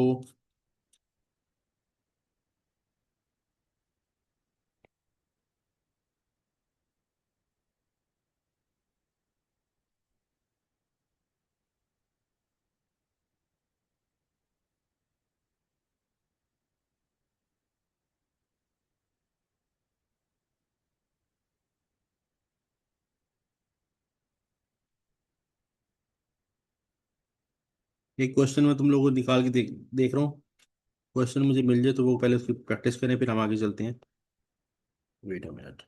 Speaker 1: एक क्वेश्चन में तुम लोगों को निकाल के देख देख रहा हूँ। क्वेश्चन मुझे मिल जाए तो वो पहले उसकी प्रैक्टिस करें, फिर हम आगे चलते हैं। Wait a minute.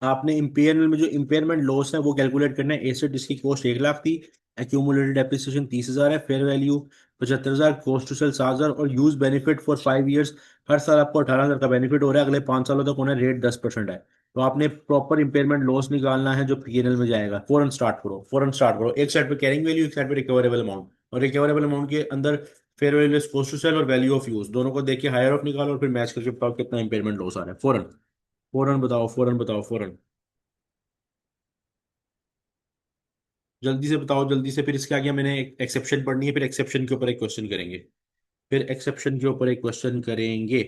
Speaker 1: आपने इम्पेयरमेंट में जो इम्पेयरमेंट लॉस है वो कैलकुलेट करना है। एसेट जिसकी कॉस्ट 1 लाख थी, एक्यूमुलेटेड डेप्रिसिएशन 30,000 है, fair value 75,000, cost to sell 7,000 और यूज बेनिफिट फॉर 5 ईयर्स। हर साल आपको 18,000 का बेनिफिट हो रहा है, अगले 5 सालों तक होना है, रेट 10% है। तो आपने प्रॉपर इम्पेयरमेंट लॉस निकालना है जो पीएनएल में जाएगा। फौरन स्टार्ट करो, फौरन स्टार्ट करो। एक साइड पे कैरिंग वैल्यू, एक साइड पे रिकवरेबल अमाउंट, और रिकवरेबल अमाउंट के अंदर fair value, cost to sell और वैल्यू ऑफ यूज, दोनों को देख के हायर ऑफ निकालो और फिर मैच करके बताओ कितना इम्पेयरमेंट लॉस आ रहा है। फौरन, फौरन बताओ, फौरन बताओ, फौरन। जल्दी से बताओ, जल्दी से। फिर इसके आगे मैंने एक एक्सेप्शन पढ़नी है, फिर एक्सेप्शन के ऊपर एक क्वेश्चन करेंगे। फिर एक्सेप्शन के ऊपर एक क्वेश्चन करेंगे।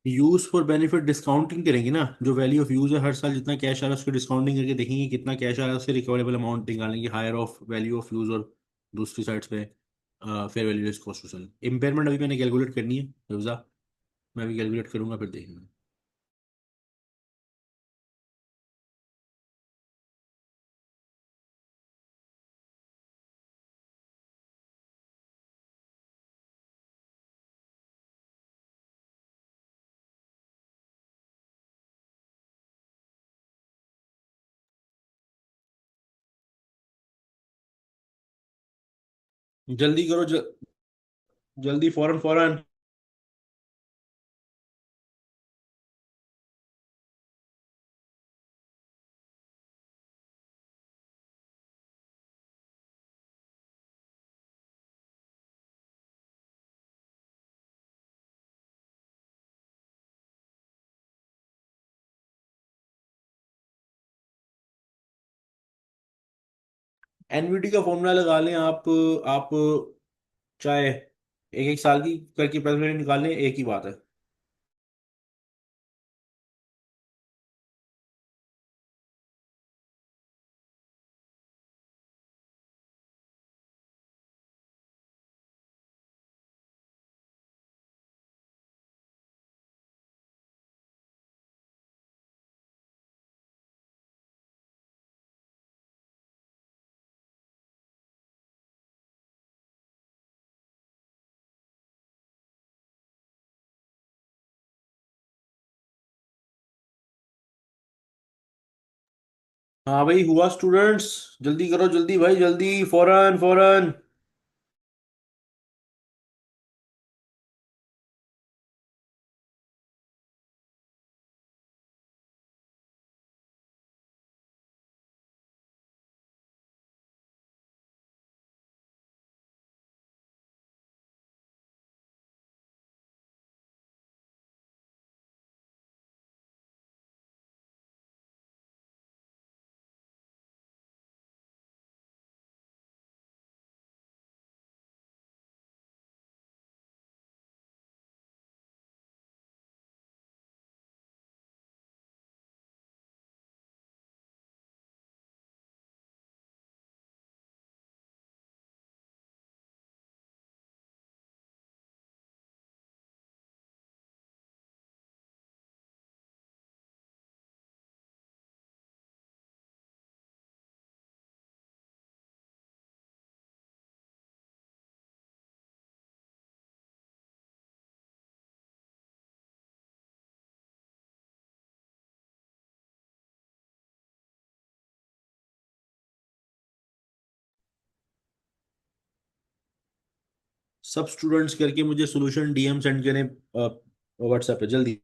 Speaker 1: यूज फॉर बेनिफिट डिस्काउंटिंग करेंगे ना, जो वैल्यू ऑफ यूज है हर साल जितना कैश आ रहा है उसको डिस्काउंटिंग करके देखेंगे कितना कैश आ रहा है, उससे रिकवरेबल अमाउंट निकालेंगे higher of value of use, और दूसरी साइड पे fair value cost to sell. Impairment अभी मैंने कैलकुलेट करनी है रिवजा, मैं भी कैलकुलेट करूंगा फिर देखेंगे। जल्दी करो जल्दी फौरन फौरन। एनवीटी का फॉर्मूला लगा लें आप चाहे एक एक साल की करके पैसे निकाल लें, एक ही बात है। हाँ भाई हुआ स्टूडेंट्स, जल्दी करो जल्दी भाई जल्दी फौरन फौरन। सब स्टूडेंट्स करके मुझे सॉल्यूशन डीएम सेंड करें व्हाट्सएप पे जल्दी।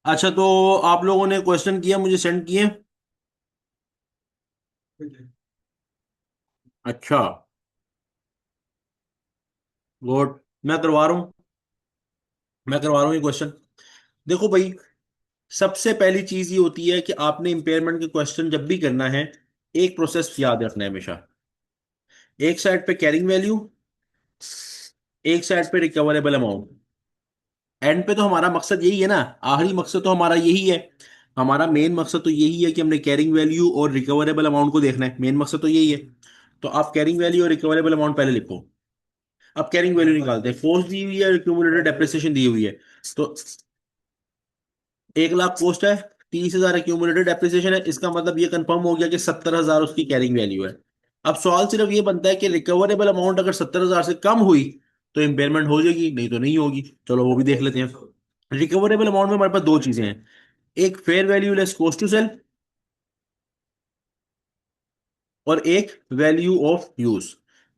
Speaker 1: अच्छा, तो आप लोगों ने क्वेश्चन किया, मुझे सेंड किए? अच्छा, गुड। मैं करवा रहा हूँ, मैं करवा रहा हूँ ये क्वेश्चन। देखो भाई, सबसे पहली चीज ये होती है कि आपने इंपेयरमेंट के क्वेश्चन जब भी करना है, एक प्रोसेस याद रखना है हमेशा। एक साइड पे कैरिंग वैल्यू, एक साइड पे रिकवरेबल अमाउंट। एंड पे तो हमारा मकसद यही है ना, आखिरी मकसद तो हमारा यही है। हमारा मेन मकसद तो यही है कि हमने कैरिंग वैल्यू और रिकवरेबल अमाउंट को देखना है, मेन मकसद तो यही है। तो आप कैरिंग वैल्यू और रिकवरेबल अमाउंट पहले लिखो। अब कैरिंग वैल्यू निकालते हैं, कॉस्ट दी हुई है, एक्यूमुलेटेड डेप्रिसिएशन दी हुई है। तो 1 लाख कॉस्ट है, 30,000 एक्यूमुलेटेड डेप्रिसिएशन है, इसका मतलब ये कंफर्म हो गया कि 70,000 उसकी कैरिंग वैल्यू है। अब सवाल सिर्फ ये बनता है कि रिकवरेबल अमाउंट अगर 70,000 से कम हुई तो इम्पेयरमेंट हो जाएगी, नहीं तो नहीं होगी। चलो वो भी देख लेते हैं। रिकवरेबल अमाउंट में हमारे पास दो चीजें हैं, एक fair value less cost to sell, और एक value of use.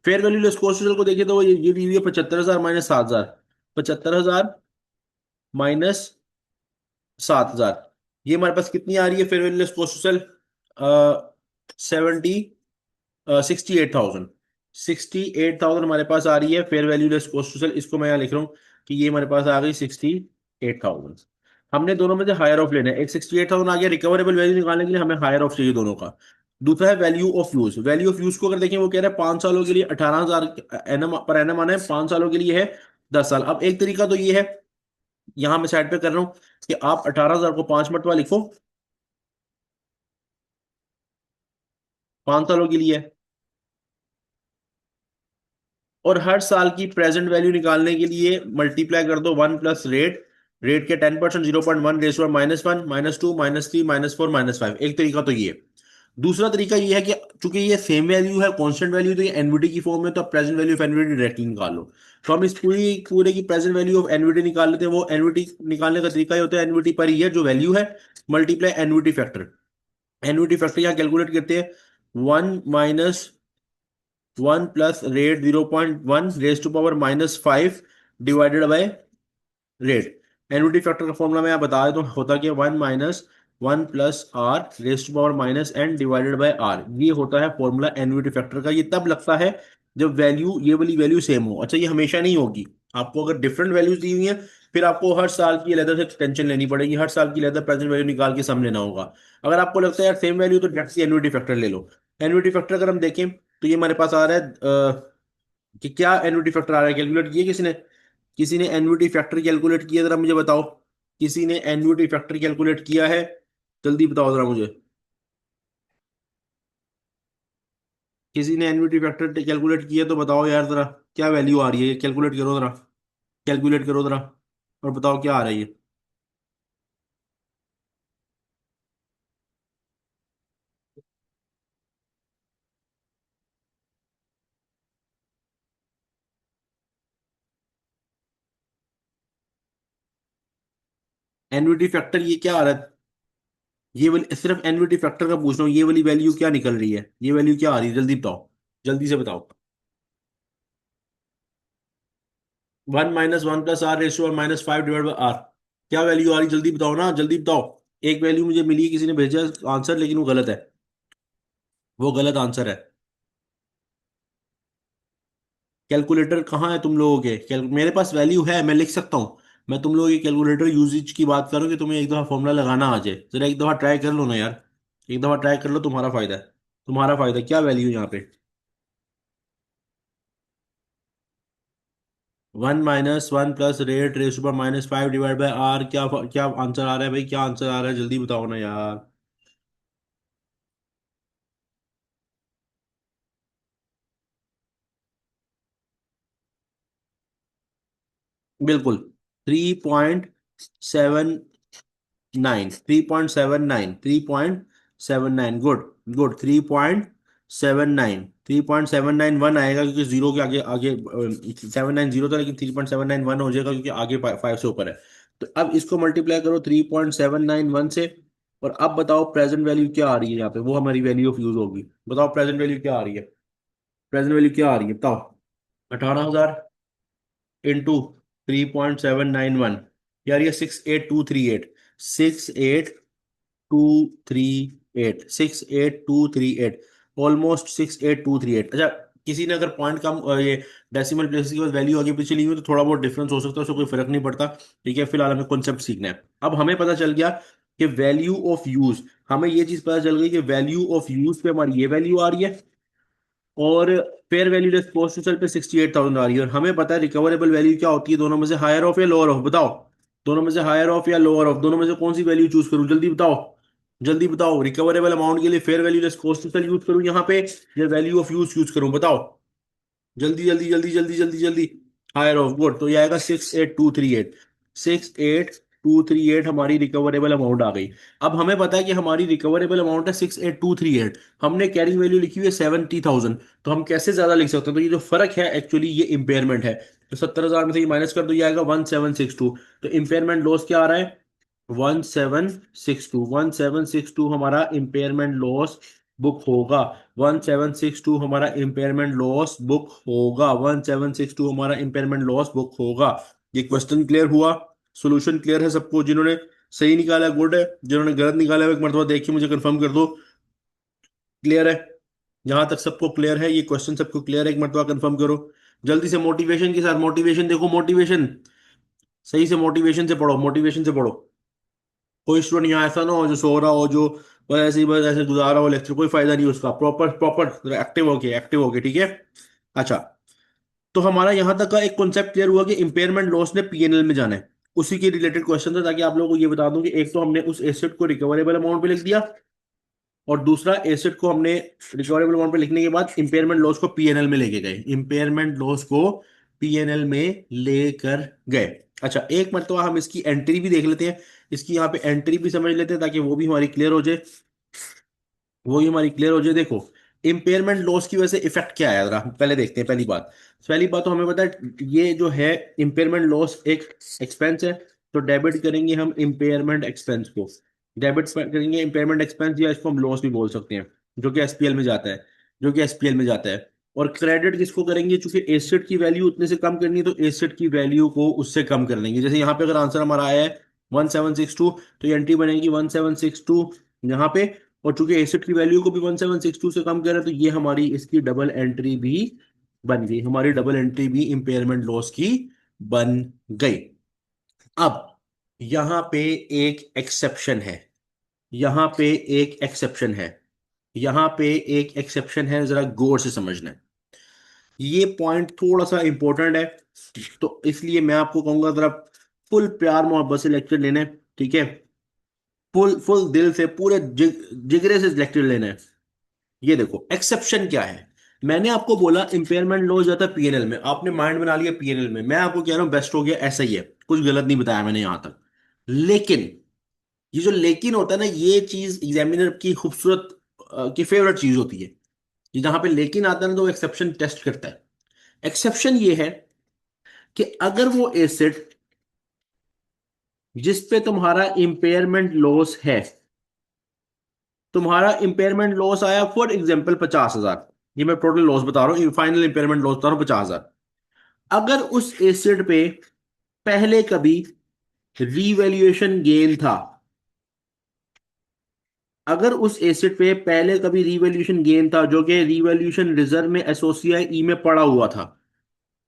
Speaker 1: Fair value less cost to sell को देखिए तो ये दी हुई है 75,000 माइनस 7,000। 75,000 माइनस 7,000, ये हमारे पास कितनी आ रही है fair value less cost to sell? 68,000। 68,000 हमारे पास आ रही है fair value less cost to sell. इसको मैं यहाँ लिख रहा हूँ कि ये हमारे पास आ गई 68,000। हमने दोनों में से हायर ऑफ लेना है, एक 68,000 आ गया, रिकवरेबल वैल्यू निकालने के लिए हमें हायर ऑफ चाहिए दोनों का। दूसरा है value of use. Value of use को अगर देखें, वो कह रहा है 5 सालों के लिए 18,000 एनम पर एनम आना है, 5 सालों के लिए है 10 साल। अब एक तरीका तो ये है, यहां मैं साइड पे कर रहा हूं कि आप 18,000 को 5 मरतबा लिखो, 5 सालों के लिए। और हर साल की प्रेजेंट वैल्यू निकालने के लिए मल्टीप्लाई कर दो 1 प्लस रेट। रेट के 10%, 0.1 रेस -1 -2 -3 -4 -5। एक तरीका तो ये है। दूसरा तरीका ये है कि चूंकि ये सेम वैल्यू है, कांस्टेंट वैल्यू, तो ये एनवीटी की फॉर्म में, तो आप present value of NVT directly निकाल लो। तो हम इस पूरे की प्रेजेंट वैल्यू ऑफ एनवीटी निकाल लेते हैं। वो एनवीटी निकालने का तरीका ये होता है, एनवीटी पर ही है जो वैल्यू है, multiply annuity factor. Annuity factor यहाँ कैलकुलेट करते हैं, 1 - 1 plus rate 0.1 raise to power -5 divided by rate. Annuity factor का फॉर्मूला मैं आप बता देता हूँ, होता क्या, 1 - 1 plus R raise to power -n divided by R. ये होता है फॉर्मूला एनुटी फैक्टर का। ये तब लगता है जब वैल्यू, ये वाली वैल्यू सेम हो। अच्छा, ये हमेशा नहीं होगी। आपको अगर डिफरेंट वैल्यूज दी हुई हैं, फिर आपको हर साल की अलग से टेंशन लेनी पड़ेगी, हर साल की अलग प्रेजेंट वैल्यू निकाल के सम लेना होगा। अगर आपको लगता है यार सेम वैल्यू, तो डायरेक्ट एनुटी फैक्टर ले लो। एनुटी फैक्टर अगर हम देखें तो ये हमारे पास आ रहा है कि क्या एनुटी फैक्टर आ रहा है, कैलकुलेट किया किसी ने? किसी ने एन्युटी फैक्टर कैलकुलेट किया, जरा मुझे बताओ। किसी ने एन्युटी फैक्टर कैलकुलेट किया है? जल्दी बताओ जरा मुझे। किसी ने एन्युटी फैक्टर कैलकुलेट किया तो बताओ यार जरा, क्या वैल्यू आ रही है, कैलकुलेट करो जरा। कैलकुलेट करो जरा और बताओ क्या आ रही है। एन्युटी फैक्टर ये क्या आ रहा है? ये वाली, सिर्फ एन्युटी फैक्टर का पूछ रहा हूँ, ये वाली वैल्यू क्या निकल रही है, ये वैल्यू क्या आ रही है, जल्दी बताओ, जल्दी से बताओ। 1 - 1 प्लस आर रेशियो और -5 डिवाइड बाई आर। क्या वैल्यू आ रही, जल्दी बताओ ना, जल्दी बताओ। एक वैल्यू मुझे मिली है, किसी ने भेजा आंसर, लेकिन वो गलत है, वो गलत आंसर है। कैलकुलेटर कहाँ है तुम लोगों के? मेरे पास वैल्यू है, मैं लिख सकता हूँ। मैं तुम लोगों की कैलकुलेटर यूजेज की बात करूँ कि तुम्हें एक दफ़ा फॉर्मूला लगाना आ जाए, जरा एक दफ़ा ट्राई कर लो ना यार। एक दफ़ा ट्राई कर लो, तुम्हारा फायदा है। तुम्हारा फायदा, क्या वैल्यू है यहाँ पे? 1 - 1 प्लस रेट रेस पर -5 डिवाइड बाई आर। क्या क्या आंसर आ रहा है भाई, क्या आंसर आ रहा है, जल्दी बताओ ना यार। बिल्कुल, 3.79, 3.79, 3.79, गुड। गुड, 3.79 आएगा, क्योंकि जीरो के आगे आगे 790 था, लेकिन 3.791 हो जाएगा क्योंकि आगे 5 से ऊपर है। तो अब इसको मल्टीप्लाई करो 3.791 से। और अब बताओ प्रेजेंट वैल्यू क्या आ रही है यहाँ पे, वो हमारी वैल्यू ऑफ यूज होगी। बताओ प्रेजेंट वैल्यू क्या आ रही है, प्रेजेंट वैल्यू क्या आ रही है बताओ। 18,000 इंटू 3.791, यार ये 68,238। 68238, 68238, ऑलमोस्ट 68238। अच्छा, किसी ने अगर पॉइंट कम ये डेसिमल प्लेस की वैल्यू आगे पीछे ली हुई तो थोड़ा बहुत डिफरेंस हो सकता है, उससे कोई फर्क नहीं पड़ता। ठीक है, फिलहाल हमें कॉन्सेप्ट सीखना है। अब हमें पता चल गया कि वैल्यू ऑफ यूज, हमें ये चीज पता चल गई कि वैल्यू ऑफ यूज पे हमारी ये वैल्यू आ रही है, और fair value less cost to sell पे 68,000 आ रही है। और हमें पता है रिकवरेबल वैल्यू क्या होती है, दोनों में से हायर ऑफ या लोअर ऑफ, बताओ। दोनों में से हायर ऑफ या लोअर ऑफ, दोनों में से कौन सी वैल्यू चूज करूं, जल्दी बताओ। जल्दी बताओ, रिकवरेबल अमाउंट के लिए fair value less cost to sell use करूं यहाँ पे, या वैल्यू ऑफ यूज यूज करूं, बताओ। जल्दी जल्दी जल्दी जल्दी जल्दी जल्दी। हायर ऑफ, गुड, तो ये आएगा 68238। 68238 हमारी रिकवरेबल अमाउंट आ गई। अब हमें पता है कि हमारी रिकवरेबल अमाउंट है 68238, हमने कैरिंग वैल्यू लिखी हुई है 70,000, तो हम कैसे ज्यादा लिख सकते हैं, तो ये जो फर्क है एक्चुअली ये इंपेयरमेंट है। तो 70,000 में से ये माइनस कर दो, ये आएगा 1762। तो इंपेयरमेंट लॉस क्या आ रहा है, 1762। 1762 हमारा इंपेयरमेंट लॉस बुक होगा। 1762 हमारा इंपेयरमेंट लॉस बुक होगा। 1762 हमारा इंपेयरमेंट लॉस बुक होगा। ये क्वेश्चन क्लियर हुआ? सॉल्यूशन क्लियर है सबको? जिन्होंने सही निकाला गुड है, जिन्होंने गलत निकाला है एक मरतबा देख के मुझे कंफर्म कर दो। क्लियर है? यहां तक सबको क्लियर है? ये क्वेश्चन सबको क्लियर है? एक मरतबा कंफर्म करो जल्दी से, मोटिवेशन के साथ। मोटिवेशन देखो, मोटिवेशन सही से, मोटिवेशन से पढ़ो, मोटिवेशन से पढ़ो। कोई स्टूडेंट यहाँ ऐसा ना हो जो सो रहा हो, जो बस ऐसे ही बस ऐसे गुजारा हो लेक्चर, कोई फायदा नहीं उसका। प्रॉपर प्रॉपर एक्टिव होके, ठीक है। अच्छा, तो हमारा यहां तक का एक कॉन्सेप्ट क्लियर हुआ कि इंपेयरमेंट लॉस ने पीएनएल में जाना है। उसी के रिलेटेड क्वेश्चन था, ताकि आप लोगों को ये बता दूं कि एक तो हमने उस एसेट को रिकवरेबल अमाउंट पे लिख दिया, और दूसरा एसेट को हमने रिकवरेबल अमाउंट पे लिखने के बाद इंपेयरमेंट लॉस को पीएनएल में लेके गए, इंपेयरमेंट लॉस को पीएनएल में लेकर गए। अच्छा, एक मरतबा हम इसकी एंट्री भी देख लेते हैं, इसकी यहाँ पे एंट्री भी समझ लेते हैं, ताकि वो भी हमारी क्लियर हो जाए, वो ही हमारी क्लियर हो जाए। देखो, इंपेयरमेंट लॉस की वजह से इफेक्ट क्या है, जरा पहले देखते हैं। पहली बात तो हमें पता है ये जो है इंपेयरमेंट लॉस एक एक्सपेंस है, तो डेबिट करेंगे हम इंपेयरमेंट एक्सपेंस को, डेबिट करेंगे इंपेयरमेंट एक्सपेंस, या इसको हम लॉस भी बोल सकते हैं, जो कि एसपीएल में जाता है, जो कि एसपीएल में जाता है। और क्रेडिट किसको करेंगे, चूंकि एसेट की वैल्यू उतने से कम करनी है, तो एसेट की वैल्यू को उससे कम कर लेंगे। जैसे यहाँ पे अगर आंसर हमारा आया है 1762, तो ये एंट्री बनेगी 1762 यहाँ पे। और चूंकि एसेट की वैल्यू को भी 1762 से कम करें, तो ये हमारी इसकी डबल एंट्री भी बन गई, हमारी डबल एंट्री भी इंपेयरमेंट लॉस की बन गई। अब यहां पे एक एक्सेप्शन है, यहां पे एक एक्सेप्शन है, यहां पे एक एक्सेप्शन है, जरा गौर से समझना है। ये पॉइंट थोड़ा सा इंपॉर्टेंट है, तो इसलिए मैं आपको कहूंगा जरा फुल प्यार मोहब्बत से लेक्चर लेना है, ठीक है। फुल फुल दिल से, पूरे जिगरे से लेक्चर लेना है। ये देखो एक्सेप्शन क्या है। मैंने आपको बोला इंपेयरमेंट लॉस जाता है पीएनएल में, आपने माइंड बना लिया पीएनएल में, मैं आपको कह रहा हूं बेस्ट हो गया, ऐसा ही है, कुछ गलत नहीं बताया मैंने यहां तक। लेकिन ये जो लेकिन होता है ना, ये चीज एग्जामिनर की खूबसूरत की फेवरेट चीज होती है। ये जहां पे लेकिन आता है ना, तो वो एक्सेप्शन टेस्ट करता है। एक्सेप्शन ये है कि अगर वो एसेट जिस पे तुम्हारा इंपेयरमेंट लॉस है, तुम्हारा इंपेयरमेंट लॉस आया फॉर एग्जाम्पल 50,000, ये मैं टोटल लॉस बता रहा हूँ, फाइनल इंपेयरमेंट लॉस बता रहा हूँ 50,000। अगर उस एसेट पे पहले कभी रीवैल्यूएशन गेन था, अगर उस एसेट पे पहले कभी रीवैल्यूएशन गेन था, जो कि रीवैल्यूएशन रिजर्व में एसोसिएट ई में पड़ा हुआ था,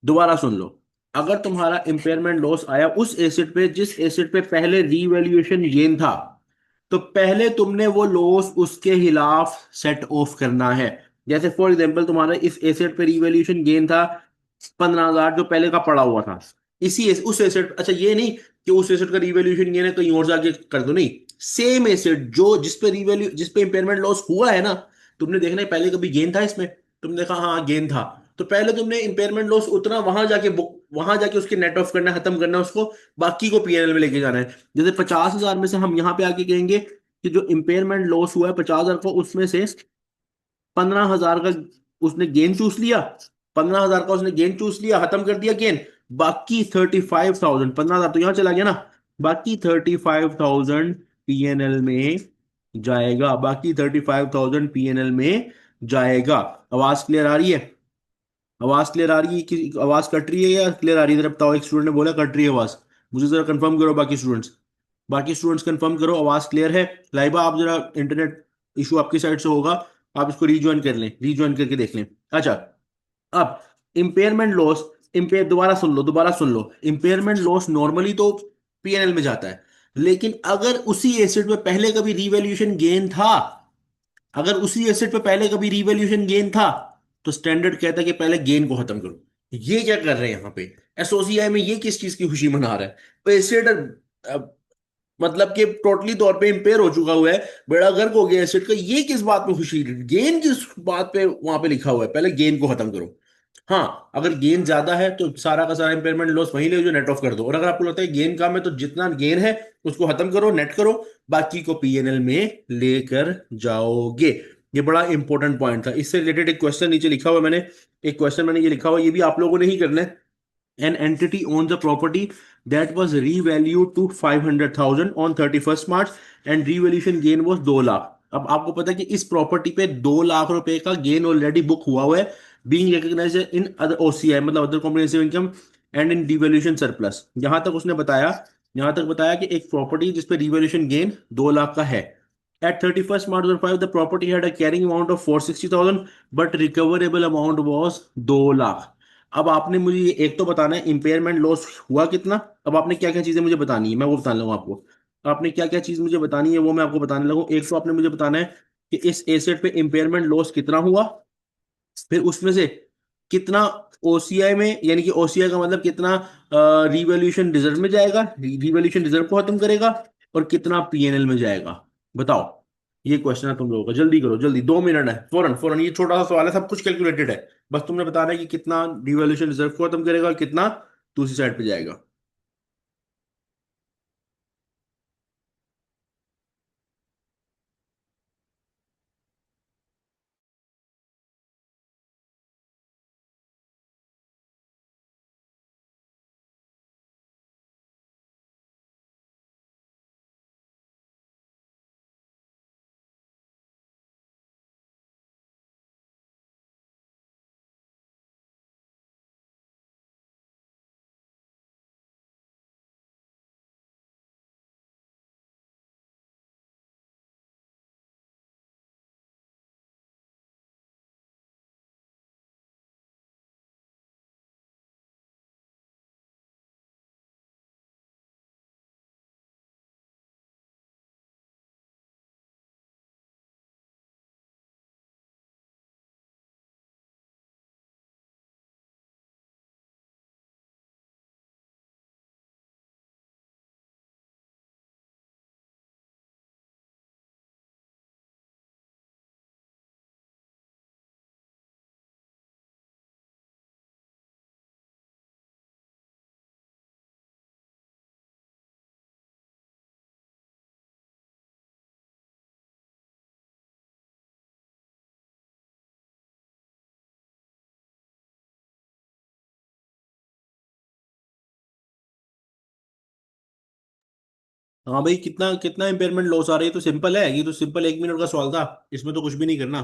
Speaker 1: दोबारा सुन लो, अगर तुम्हारा इंपेयरमेंट लॉस आया उस एसेट पे जिस एसेट पे पहले रीवैल्यूएशन गेन था, तो पहले तुमने वो लॉस उसके खिलाफ सेट ऑफ करना है। जैसे फॉर एग्जांपल तुम्हारा इस एसेट पे रीवैल्यूएशन गेन था 15,000, जो पहले का पड़ा हुआ था, उस एसेट, अच्छा ये नहीं कि उस एसेट का रीवैल्यूएशन गेन है कहीं और जाके कर दो, नहीं, सेम एसेट जो जिस पे इंपेयरमेंट लॉस हुआ है ना, तुमने देखना है पहले कभी गेन था इसमें, तुमने देखा हाँ गेन था, तो पहले तुमने इंपेयरमेंट लॉस उतना वहां जाके उसके नेट ऑफ करना, खत्म करना उसको, बाकी को पीएनएल में लेके जाना है। जैसे 50,000 में से हम यहां पे आके कहेंगे कि जो इंपेयरमेंट लॉस हुआ है 50,000 को, उसमें से 15,000 का उसने गेन चूस लिया, 15,000 का उसने गेन चूस लिया, खत्म कर दिया गेन। बाकी 35,000, 15,000 तो यहां चला गया ना, बाकी 35,000 पीएनएल में जाएगा, बाकी 35,000 पीएनएल में जाएगा। आवाज क्लियर आ रही है? आवाज क्लियर आ रही है कि आवाज कट रही है या क्लियर आ रही है, जरा बताओ। एक स्टूडेंट ने बोला कट रही है आवाज, मुझे जरा कंफर्म करो बाकी स्टूडेंट्स। बाकी स्टूडेंट्स कंफर्म करो, आवाज क्लियर है? लाइबा आप जरा, इंटरनेट इशू आपकी साइड से होगा, आप इसको रीज्वाइन कर लें, रीज्वाइन करके देख लें। अच्छा, अब इम्पेयरमेंट लॉस, इम्पेयर दोबारा सुन लो, दोबारा सुन लो। इम्पेयरमेंट लॉस नॉर्मली तो पीएनएल में जाता है, लेकिन अगर उसी एसेट में पहले कभी रीवैल्यूएशन गेन था, अगर उसी एसेट पे पहले कभी रीवैल्यूएशन गेन था, तो स्टैंडर्ड कहता है कि पहले गेन को खत्म करो। ये क्या कर रहे हैं यहाँ पे एसओसीआई में? ये किस चीज की खुशी मना रहा है? तो एसेट मतलब कि टोटली तौर पे इंपेयर हो चुका हुआ है, बेड़ा गर्क हो गया एसेट का, ये किस बात में खुशी? गेन किस बात पे वहां पे लिखा हुआ है? पहले गेन को खत्म करो। हाँ, अगर गेन ज्यादा है तो सारा का सारा इंपेयरमेंट लॉस वहीं ले जो, नेट ऑफ कर दो। और अगर आपको लगता है गेन कम है, तो जितना गेन है उसको खत्म करो, नेट करो, बाकी को पीएनएल में लेकर जाओगे। ये बड़ा इंपॉर्टेंट पॉइंट था। इससे रिलेटेड एक क्वेश्चन नीचे लिखा हुआ है मैंने, एक क्वेश्चन मैंने ये लिखा हुआ है, ये भी आप लोगों ने ही करना है। An entity owns a property that was revalued to 500,000 on 31st March and revaluation gain was 2 lakh. अब आपको पता है कि इस प्रॉपर्टी पे 2 लाख रुपए का गेन ऑलरेडी बुक हुआ हुआ है, being recognised in other OCI, मतलब other comprehensive income, and in devaluation surplus. यहां तक उसने बताया, यहां तक बताया कि एक प्रॉपर्टी जिसपे रिवैल्यूएशन गेन 2 लाख का है। At 31st March 2005, the property had a carrying amount of 460,000, but recoverable amount was 2 lakh. अब आपने मुझे ये एक तो बताना है इम्पेयरमेंट लॉस हुआ कितना। अब आपने क्या क्या चीजें मुझे बतानी है, मैं वो बताने लगूँ आपको। आपने क्या क्या चीज मुझे बतानी है वो मैं आपको बताने लगूँ। एक तो आपने मुझे बताना है कि इस एसेट पे इम्पेयरमेंट लॉस कितना हुआ, फिर उसमें से कितना ओसीआई में, यानी कि ओसीआई का मतलब कितना रिवैल्यूएशन रिजर्व में जाएगा, रिवैल्यूएशन रिजर्व को खत्म करेगा, और कितना पीएनएल में जाएगा। बताओ। ये क्वेश्चन है तुम लोगों का, जल्दी करो जल्दी, 2 मिनट है, फौरन फौरन। ये छोटा सा सवाल है, सब कुछ कैलकुलेटेड है, बस तुमने बताना है कि कितना रिवॉल्यूशन रिजर्व को खत्म करेगा और कितना दूसरी साइड पे जाएगा। हाँ भाई, कितना कितना इम्पेयरमेंट लॉस आ रही है? तो सिंपल है, ये तो सिंपल 1 मिनट का सवाल था, इसमें तो कुछ भी नहीं करना।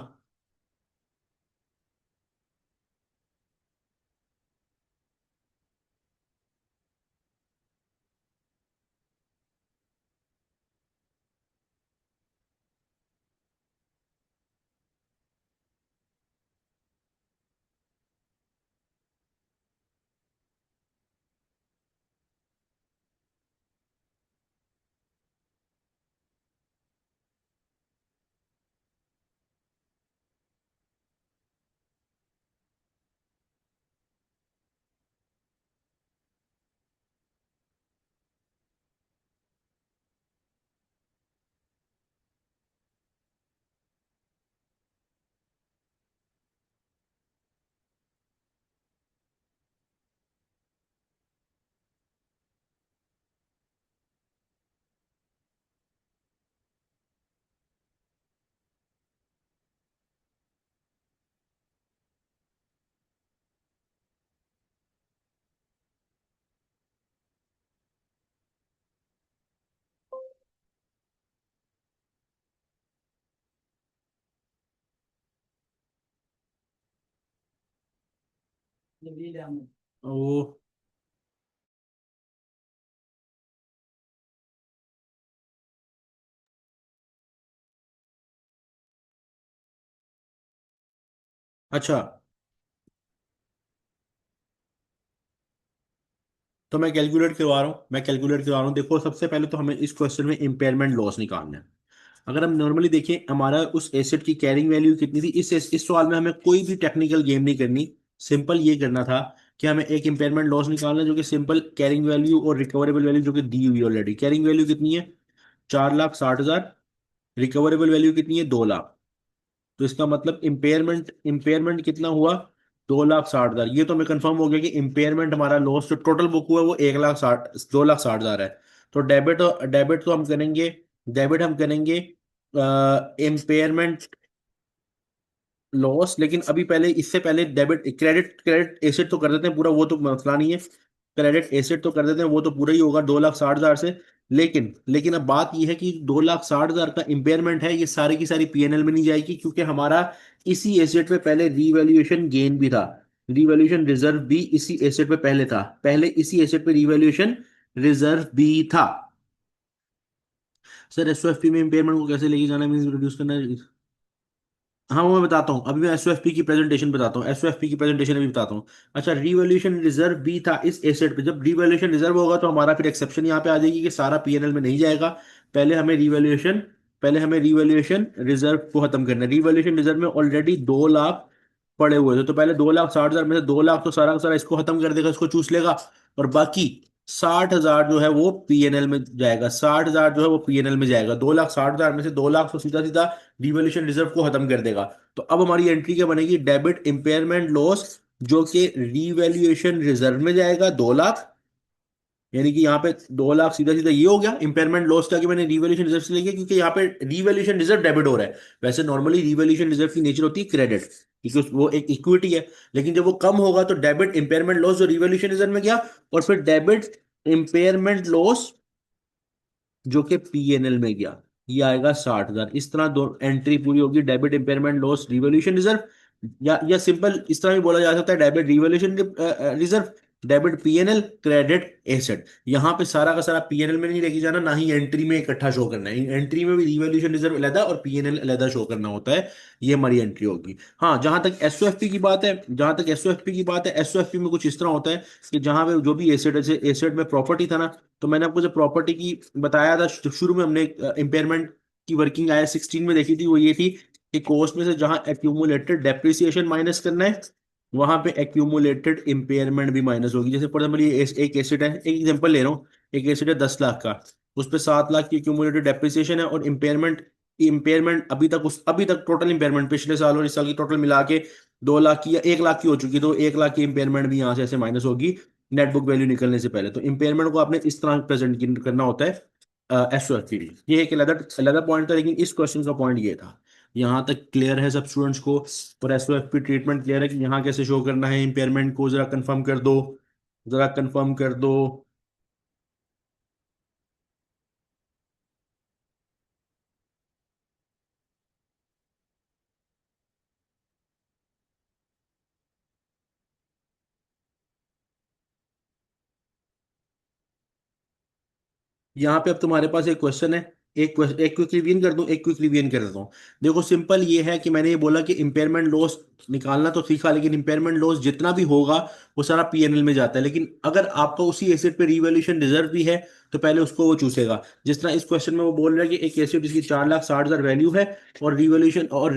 Speaker 1: वो अच्छा, तो मैं कैलकुलेट करवा रहा हूँ, देखो सबसे पहले तो हमें इस क्वेश्चन में इम्पेयरमेंट लॉस निकालना है। अगर हम नॉर्मली देखें हमारा उस एसेट की कैरिंग वैल्यू कितनी थी, इस सवाल में हमें कोई भी टेक्निकल गेम नहीं करनी। सिंपल ये करना था कि हमें एक इम्पेयरमेंट लॉस निकालना है जो कि सिंपल कैरिंग वैल्यू और रिकवरेबल वैल्यू जो कि दी हुई ऑलरेडी। कैरिंग वैल्यू कितनी है? 4,60,000। रिकवरेबल वैल्यू कितनी है? 2 लाख। तो इसका मतलब इम्पेयरमेंट इम्पेयरमेंट कितना हुआ? 2,60,000। ये तो हमें कंफर्म हो गया कि इम्पेयरमेंट हमारा लॉस जो टोटल बुक हुआ है वो 1,60,000 2,60,000 है। तो डेबिट तो हम करेंगे, डेबिट हम करेंगे इम्पेयरमेंट लॉस। लेकिन अभी पहले, इससे पहले डेबिट क्रेडिट एसेट तो कर देते हैं पूरा, वो तो मसला नहीं है। क्रेडिट एसेट तो कर देते हैं, वो तो पूरा ही होगा 2,60,000 से। लेकिन लेकिन अब बात यह है कि 2,60,000 का इंपेयरमेंट है, ये सारी की सारी पीएनएल में नहीं जाएगी, क्योंकि हमारा इसी एसेट पे पहले रीवैल्यूएशन गेन भी था। रीवैल्यूएशन रिजर्व भी इसी एसेट पे पहले था, पहले इसी एसेट पे रीवैल्यूएशन रिजर्व भी था। सर एसओएफपी में इंपेयरमेंट को कैसे लेके जाना है, मीन रिड्यूस करना है? हाँ वो मैं बताता हूँ, अभी मैं एसओएफपी की प्रेजेंटेशन बताता हूँ, एसओएफपी की प्रेजेंटेशन अभी बताता हूँ। अच्छा, रिवैल्यूएशन रिजर्व भी था इस एसेट पे। जब रिवैल्यूएशन रिजर्व होगा तो हमारा फिर एक्सेप्शन यहाँ पे आ जाएगी कि सारा पीएनएल में नहीं जाएगा। पहले हमें रिवैल्यूएशन पहले हमें रिवैल्यूएशन रिजर्व को खत्म करना है। रिवैल्यूएशन रिजर्व में ऑलरेडी 2 लाख पड़े हुए थे, तो पहले 2,60,000 में से 2 लाख तो सारा का सारा इसको खत्म कर देगा, इसको चूस लेगा। और बाकी 60,000 जो है वो पीएनएल में जाएगा। 60,000 जो है वो पीएनएल में जाएगा। 2,60,000 में से 2 लाख तो सीधा सीधा डिवैल्यूएशन रिजर्व को खत्म कर देगा। तो अब हमारी एंट्री क्या बनेगी? डेबिट इंपेयरमेंट लॉस, जो कि रीवैल्यूएशन रिजर्व में जाएगा 2 लाख। यानी कि यहाँ पे 2 लाख सीधा सीधा ये हो गया इंपेयरमेंट लॉस का, कि मैंने रीवैल्यूएशन रिजर्व से लेके, क्योंकि यहाँ पे रीवैल्यूएशन रिजर्व डेबिट हो रहा है। वैसे नॉर्मली रीवैल्यूएशन रिजर्व की नेचर होती है क्रेडिट, क्योंकि वो एक इक्विटी है। लेकिन जब वो कम होगा तो डेबिट इंपेयरमेंट लॉस जो रीवैल्यूएशन रिजर्व में गया, और फिर डेबिट इंपेयरमेंट लॉस जो कि पीएनएल में गया, ये आएगा 60,000। इस तरह दो एंट्री पूरी होगी, debit impairment loss revaluation reserve. या सिंपल इस तरह भी बोला जा सकता है, debit revaluation reserve, debit PNL, credit asset. यहाँ पे सारा का सारा पीएनएल में नहीं लेके जाना, ना ही एंट्री में इकट्ठा शो करना है। एंट्री में भी रिवॉल्यूशन रिजर्व अलग और पीएनएल अलग शो करना होता है। ये हमारी एंट्री होगी। हाँ, जहां तक एसओएफपी में कुछ इस तरह होता है कि जहां पे जो भी एसेट है, एसेट में प्रॉपर्टी था ना, तो मैंने आपको जो प्रॉपर्टी की बताया था शुरू में, हमने इम्पेयरमेंट की वर्किंग आया 16 में देखी थी, वो ये थी कि कॉस्ट में से जहां एक्यूमुलेटेड डेप्रिसिएशन माइनस करना है, वहां पे एक्यूमुलेटेड इम्पेयरमेंट भी माइनस होगी। जैसे फॉर एग्जाम्पल ये एक एसेट है, एक एग्जांपल ले रहा हूँ। एक एसेट है 10 लाख का, उस पर 7 लाख की एक्यूमुलेटेड डेप्रिसिएशन है, और इम्पेयरमेंट इम्पेयरमेंट अभी तक टोटल इम्पेयरमेंट पिछले साल और इस साल की टोटल मिला के 2 लाख की या 1 लाख की हो चुकी, तो 1 लाख की इम्पेयरमेंट भी यहाँ से ऐसे माइनस होगी नेट बुक वैल्यू निकलने से पहले। तो इंपेयरमेंट को आपने इस तरह प्रेजेंट करना होता है एसओएफ। ये एक अलग अलग पॉइंट था, लेकिन इस क्वेश्चन का पॉइंट ये था। यहाँ तक क्लियर है सब स्टूडेंट्स को? और एसओएफ की ट्रीटमेंट क्लियर है कि यहाँ कैसे शो करना है इंपेयरमेंट को? जरा कंफर्म कर दो, जरा कंफर्म कर दो। यहाँ पे अब तुम्हारे पास एक क्वेश्चन है। एक क्विक रिवीजन कर दूं, एक क्विक रिवीजन कर देता हूँ। देखो सिंपल ये है कि मैंने ये बोला कि इंपेयरमेंट लॉस निकालना तो सीखा, लेकिन इंपेयरमेंट लॉस जितना भी होगा वो सारा पीएनएल में जाता है। लेकिन अगर आपका उसी एसेट पे रिवैल्यूएशन रिजर्व भी है तो पहले उसको वो चूसेगा। जिस तरह इस क्वेश्चन में वो बोल रहा है कि एक एसेट जिसकी 4,60,000 वैल्यू है, और रिवैल्यूएशन और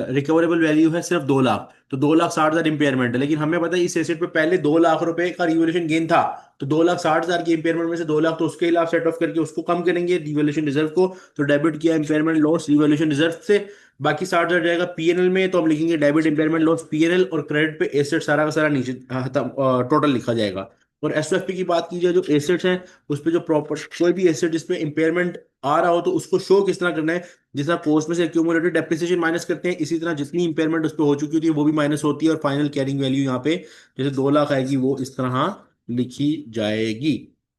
Speaker 1: रिकवरेबल वैल्यू है सिर्फ 2 लाख, तो 2,60,000 इंपेयरमेंट है। लेकिन हमें पता है इस एसेट पे पहले 2 लाख रुपए का रिवैल्यूएशन गेन था, तो 2,60,000 के इंपेयरमेंट में से 2 लाख तो उसके खिलाफ सेट ऑफ करके उसको कम करेंगे रिवैल्यूएशन रिजर्व को। तो डेबिट किया इंपेयरमेंट लॉस रिवैल्यूएशन रिजर्व से, बाकी 60,000 जाएगा पीएनएल में। तो हम लिखेंगे डेबिट इंपेयरमेंट लॉस पीएनएल, और क्रेडिट पे एसेट सारा का सारा नीचे टोटल लिखा जाएगा। और एसओएफपी की बात की जाए, जो एसेट्स हैं उस पे जो प्रॉपर कोई भी एसेट जिसपे इंपेयरमेंट आ रहा हो तो उसको शो किस तरह करना है? जिस तरह कॉस्ट में से एक्यूमुलेटेड डेप्रिसिएशन माइनस करते हैं, इसी तरह जितनी इंपेयरमेंट उस पर हो चुकी होती है वो भी माइनस होती है, और फाइनल कैरिंग वैल्यू यहाँ पे जैसे 2 लाख आएगी वो इस तरह लिखी जाएगी।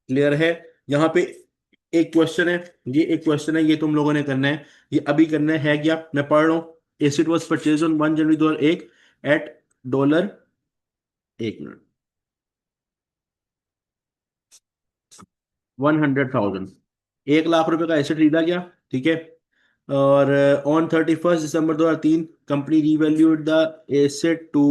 Speaker 1: क्लियर है? यहाँ पे एक क्वेश्चन है, ये तुम लोगों ने करना है। ये अभी करना है क्या? मैं पढ़ रहा हूँ। Asset was purchase on 1 January 2001 at dollar, 1 minute, 100,000। 1 lakh रुपए का एसिड खरीदा गया, ठीक है। और on 31 December 2003 company revalued the asset to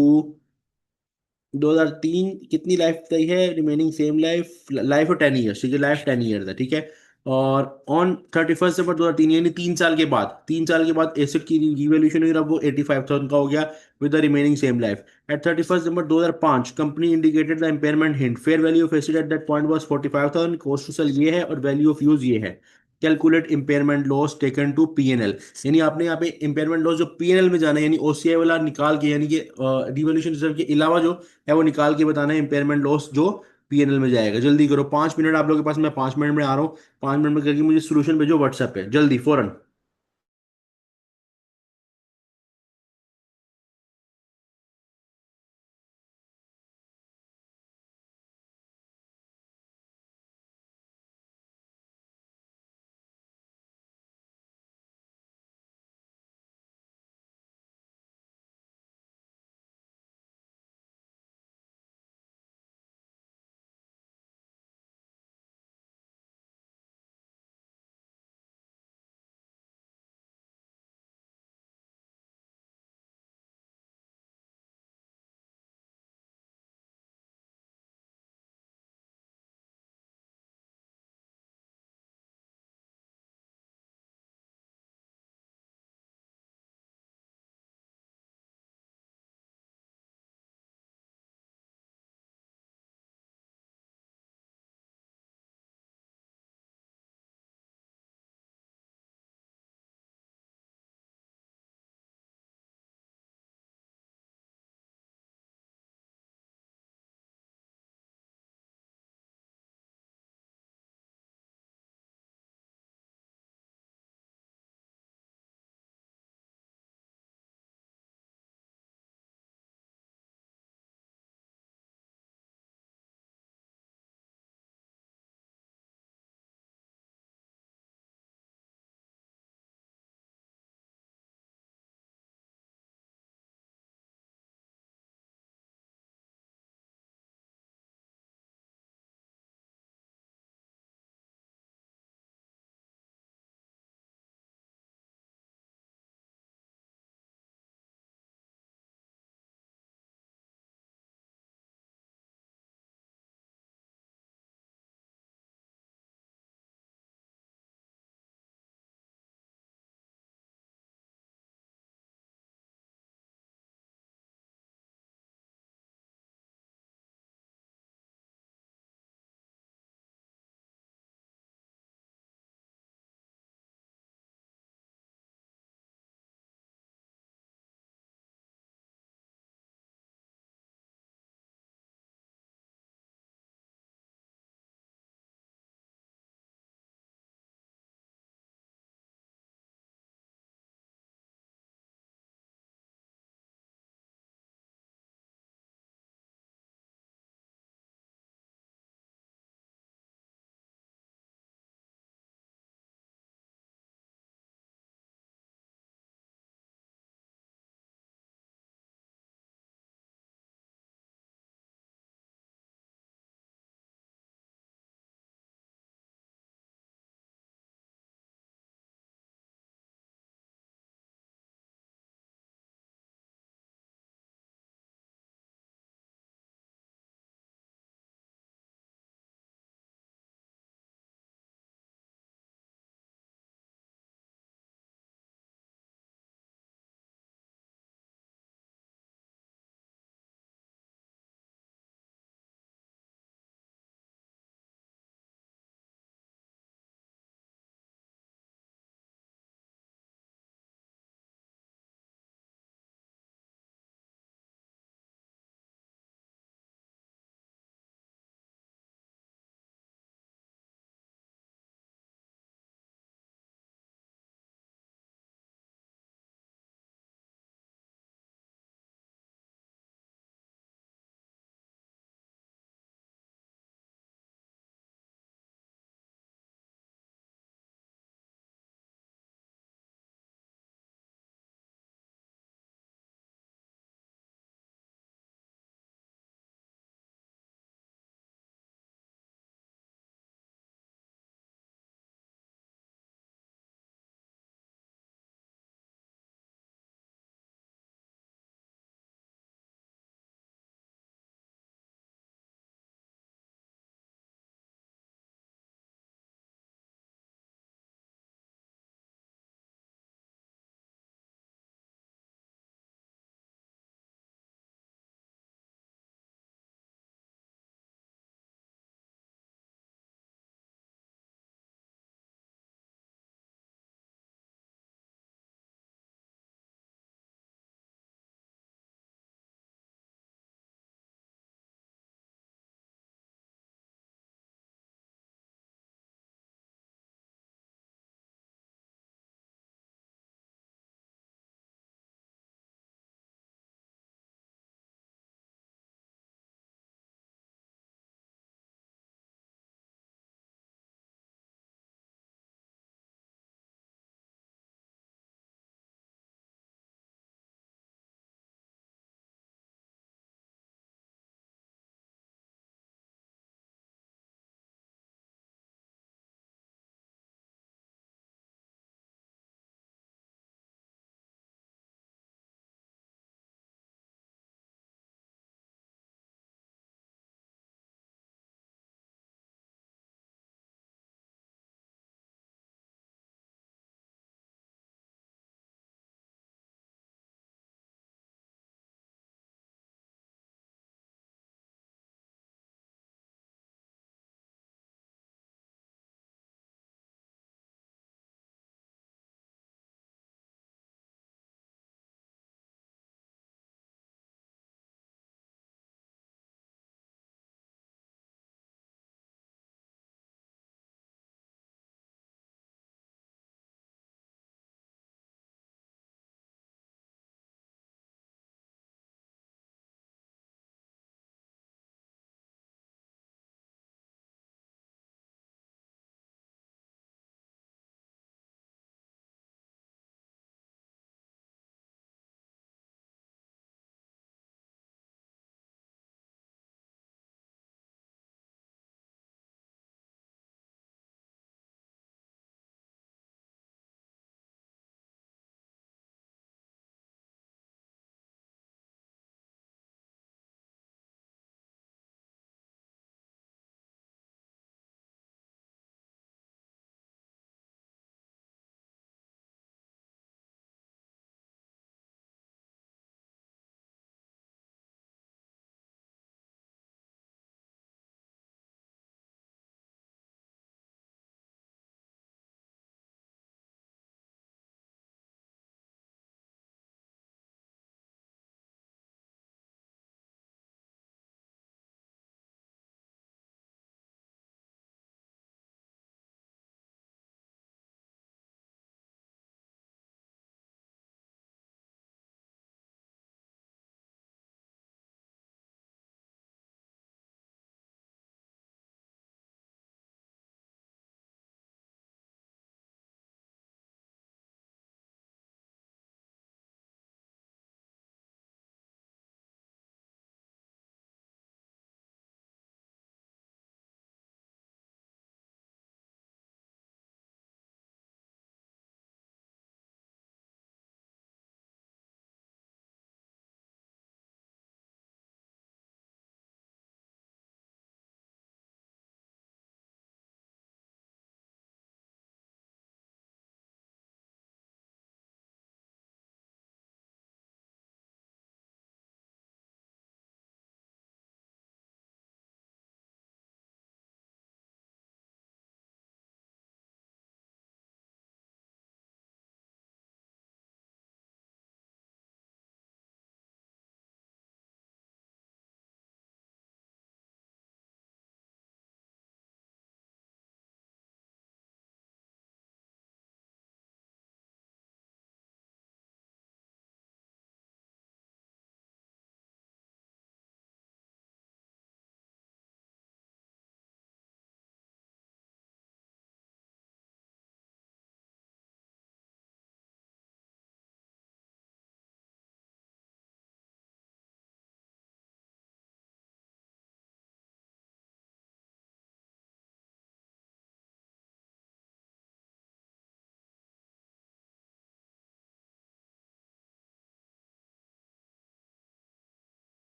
Speaker 1: 2003 कितनी लाइफ तय है, remaining same life, life of 10 years, ठीक है, लाइफ 10 ईयर्स है, ठीक है। और ऑन 31 दिसंबर 2003 यानी 3 साल के बाद, 3 साल के बाद एसेट की रिवैल्यूएशन हुई, अब वो 85,000 का हो गया with the remaining same life. At 31 December 2005 company indicated the impairment hint, fair value of asset at that point was 45,000, cost to sell ये है और वैल्यू ऑफ यूज ये है। Calculate impairment loss taken to PNL, यानी आपने यहाँ पे impairment loss जो पीएनएल में जाना है, यानी ओसीआई वाला निकाल के, यानी कि रिवॉल्यूशन रिजर्व के अलावा जो है वो निकाल के बताना है इम्पेयरमेंट लॉस जो पीएनएल में जाएगा। जल्दी करो, 5 मिनट आप लोगों के पास, मैं 5 मिनट में आ रहा हूँ। 5 मिनट में करके मुझे सोल्यूशन भेजो व्हाट्सएप पे, जल्दी फौरन।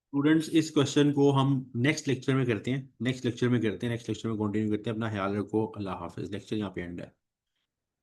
Speaker 1: स्टूडेंट्स, इस क्वेश्चन को हम नेक्स्ट लेक्चर में करते हैं, नेक्स्ट लेक्चर में कंटिन्यू करते हैं। अपना ख्याल रखो। अल्लाह हाफिज। लेक्चर यहाँ पे एंड है।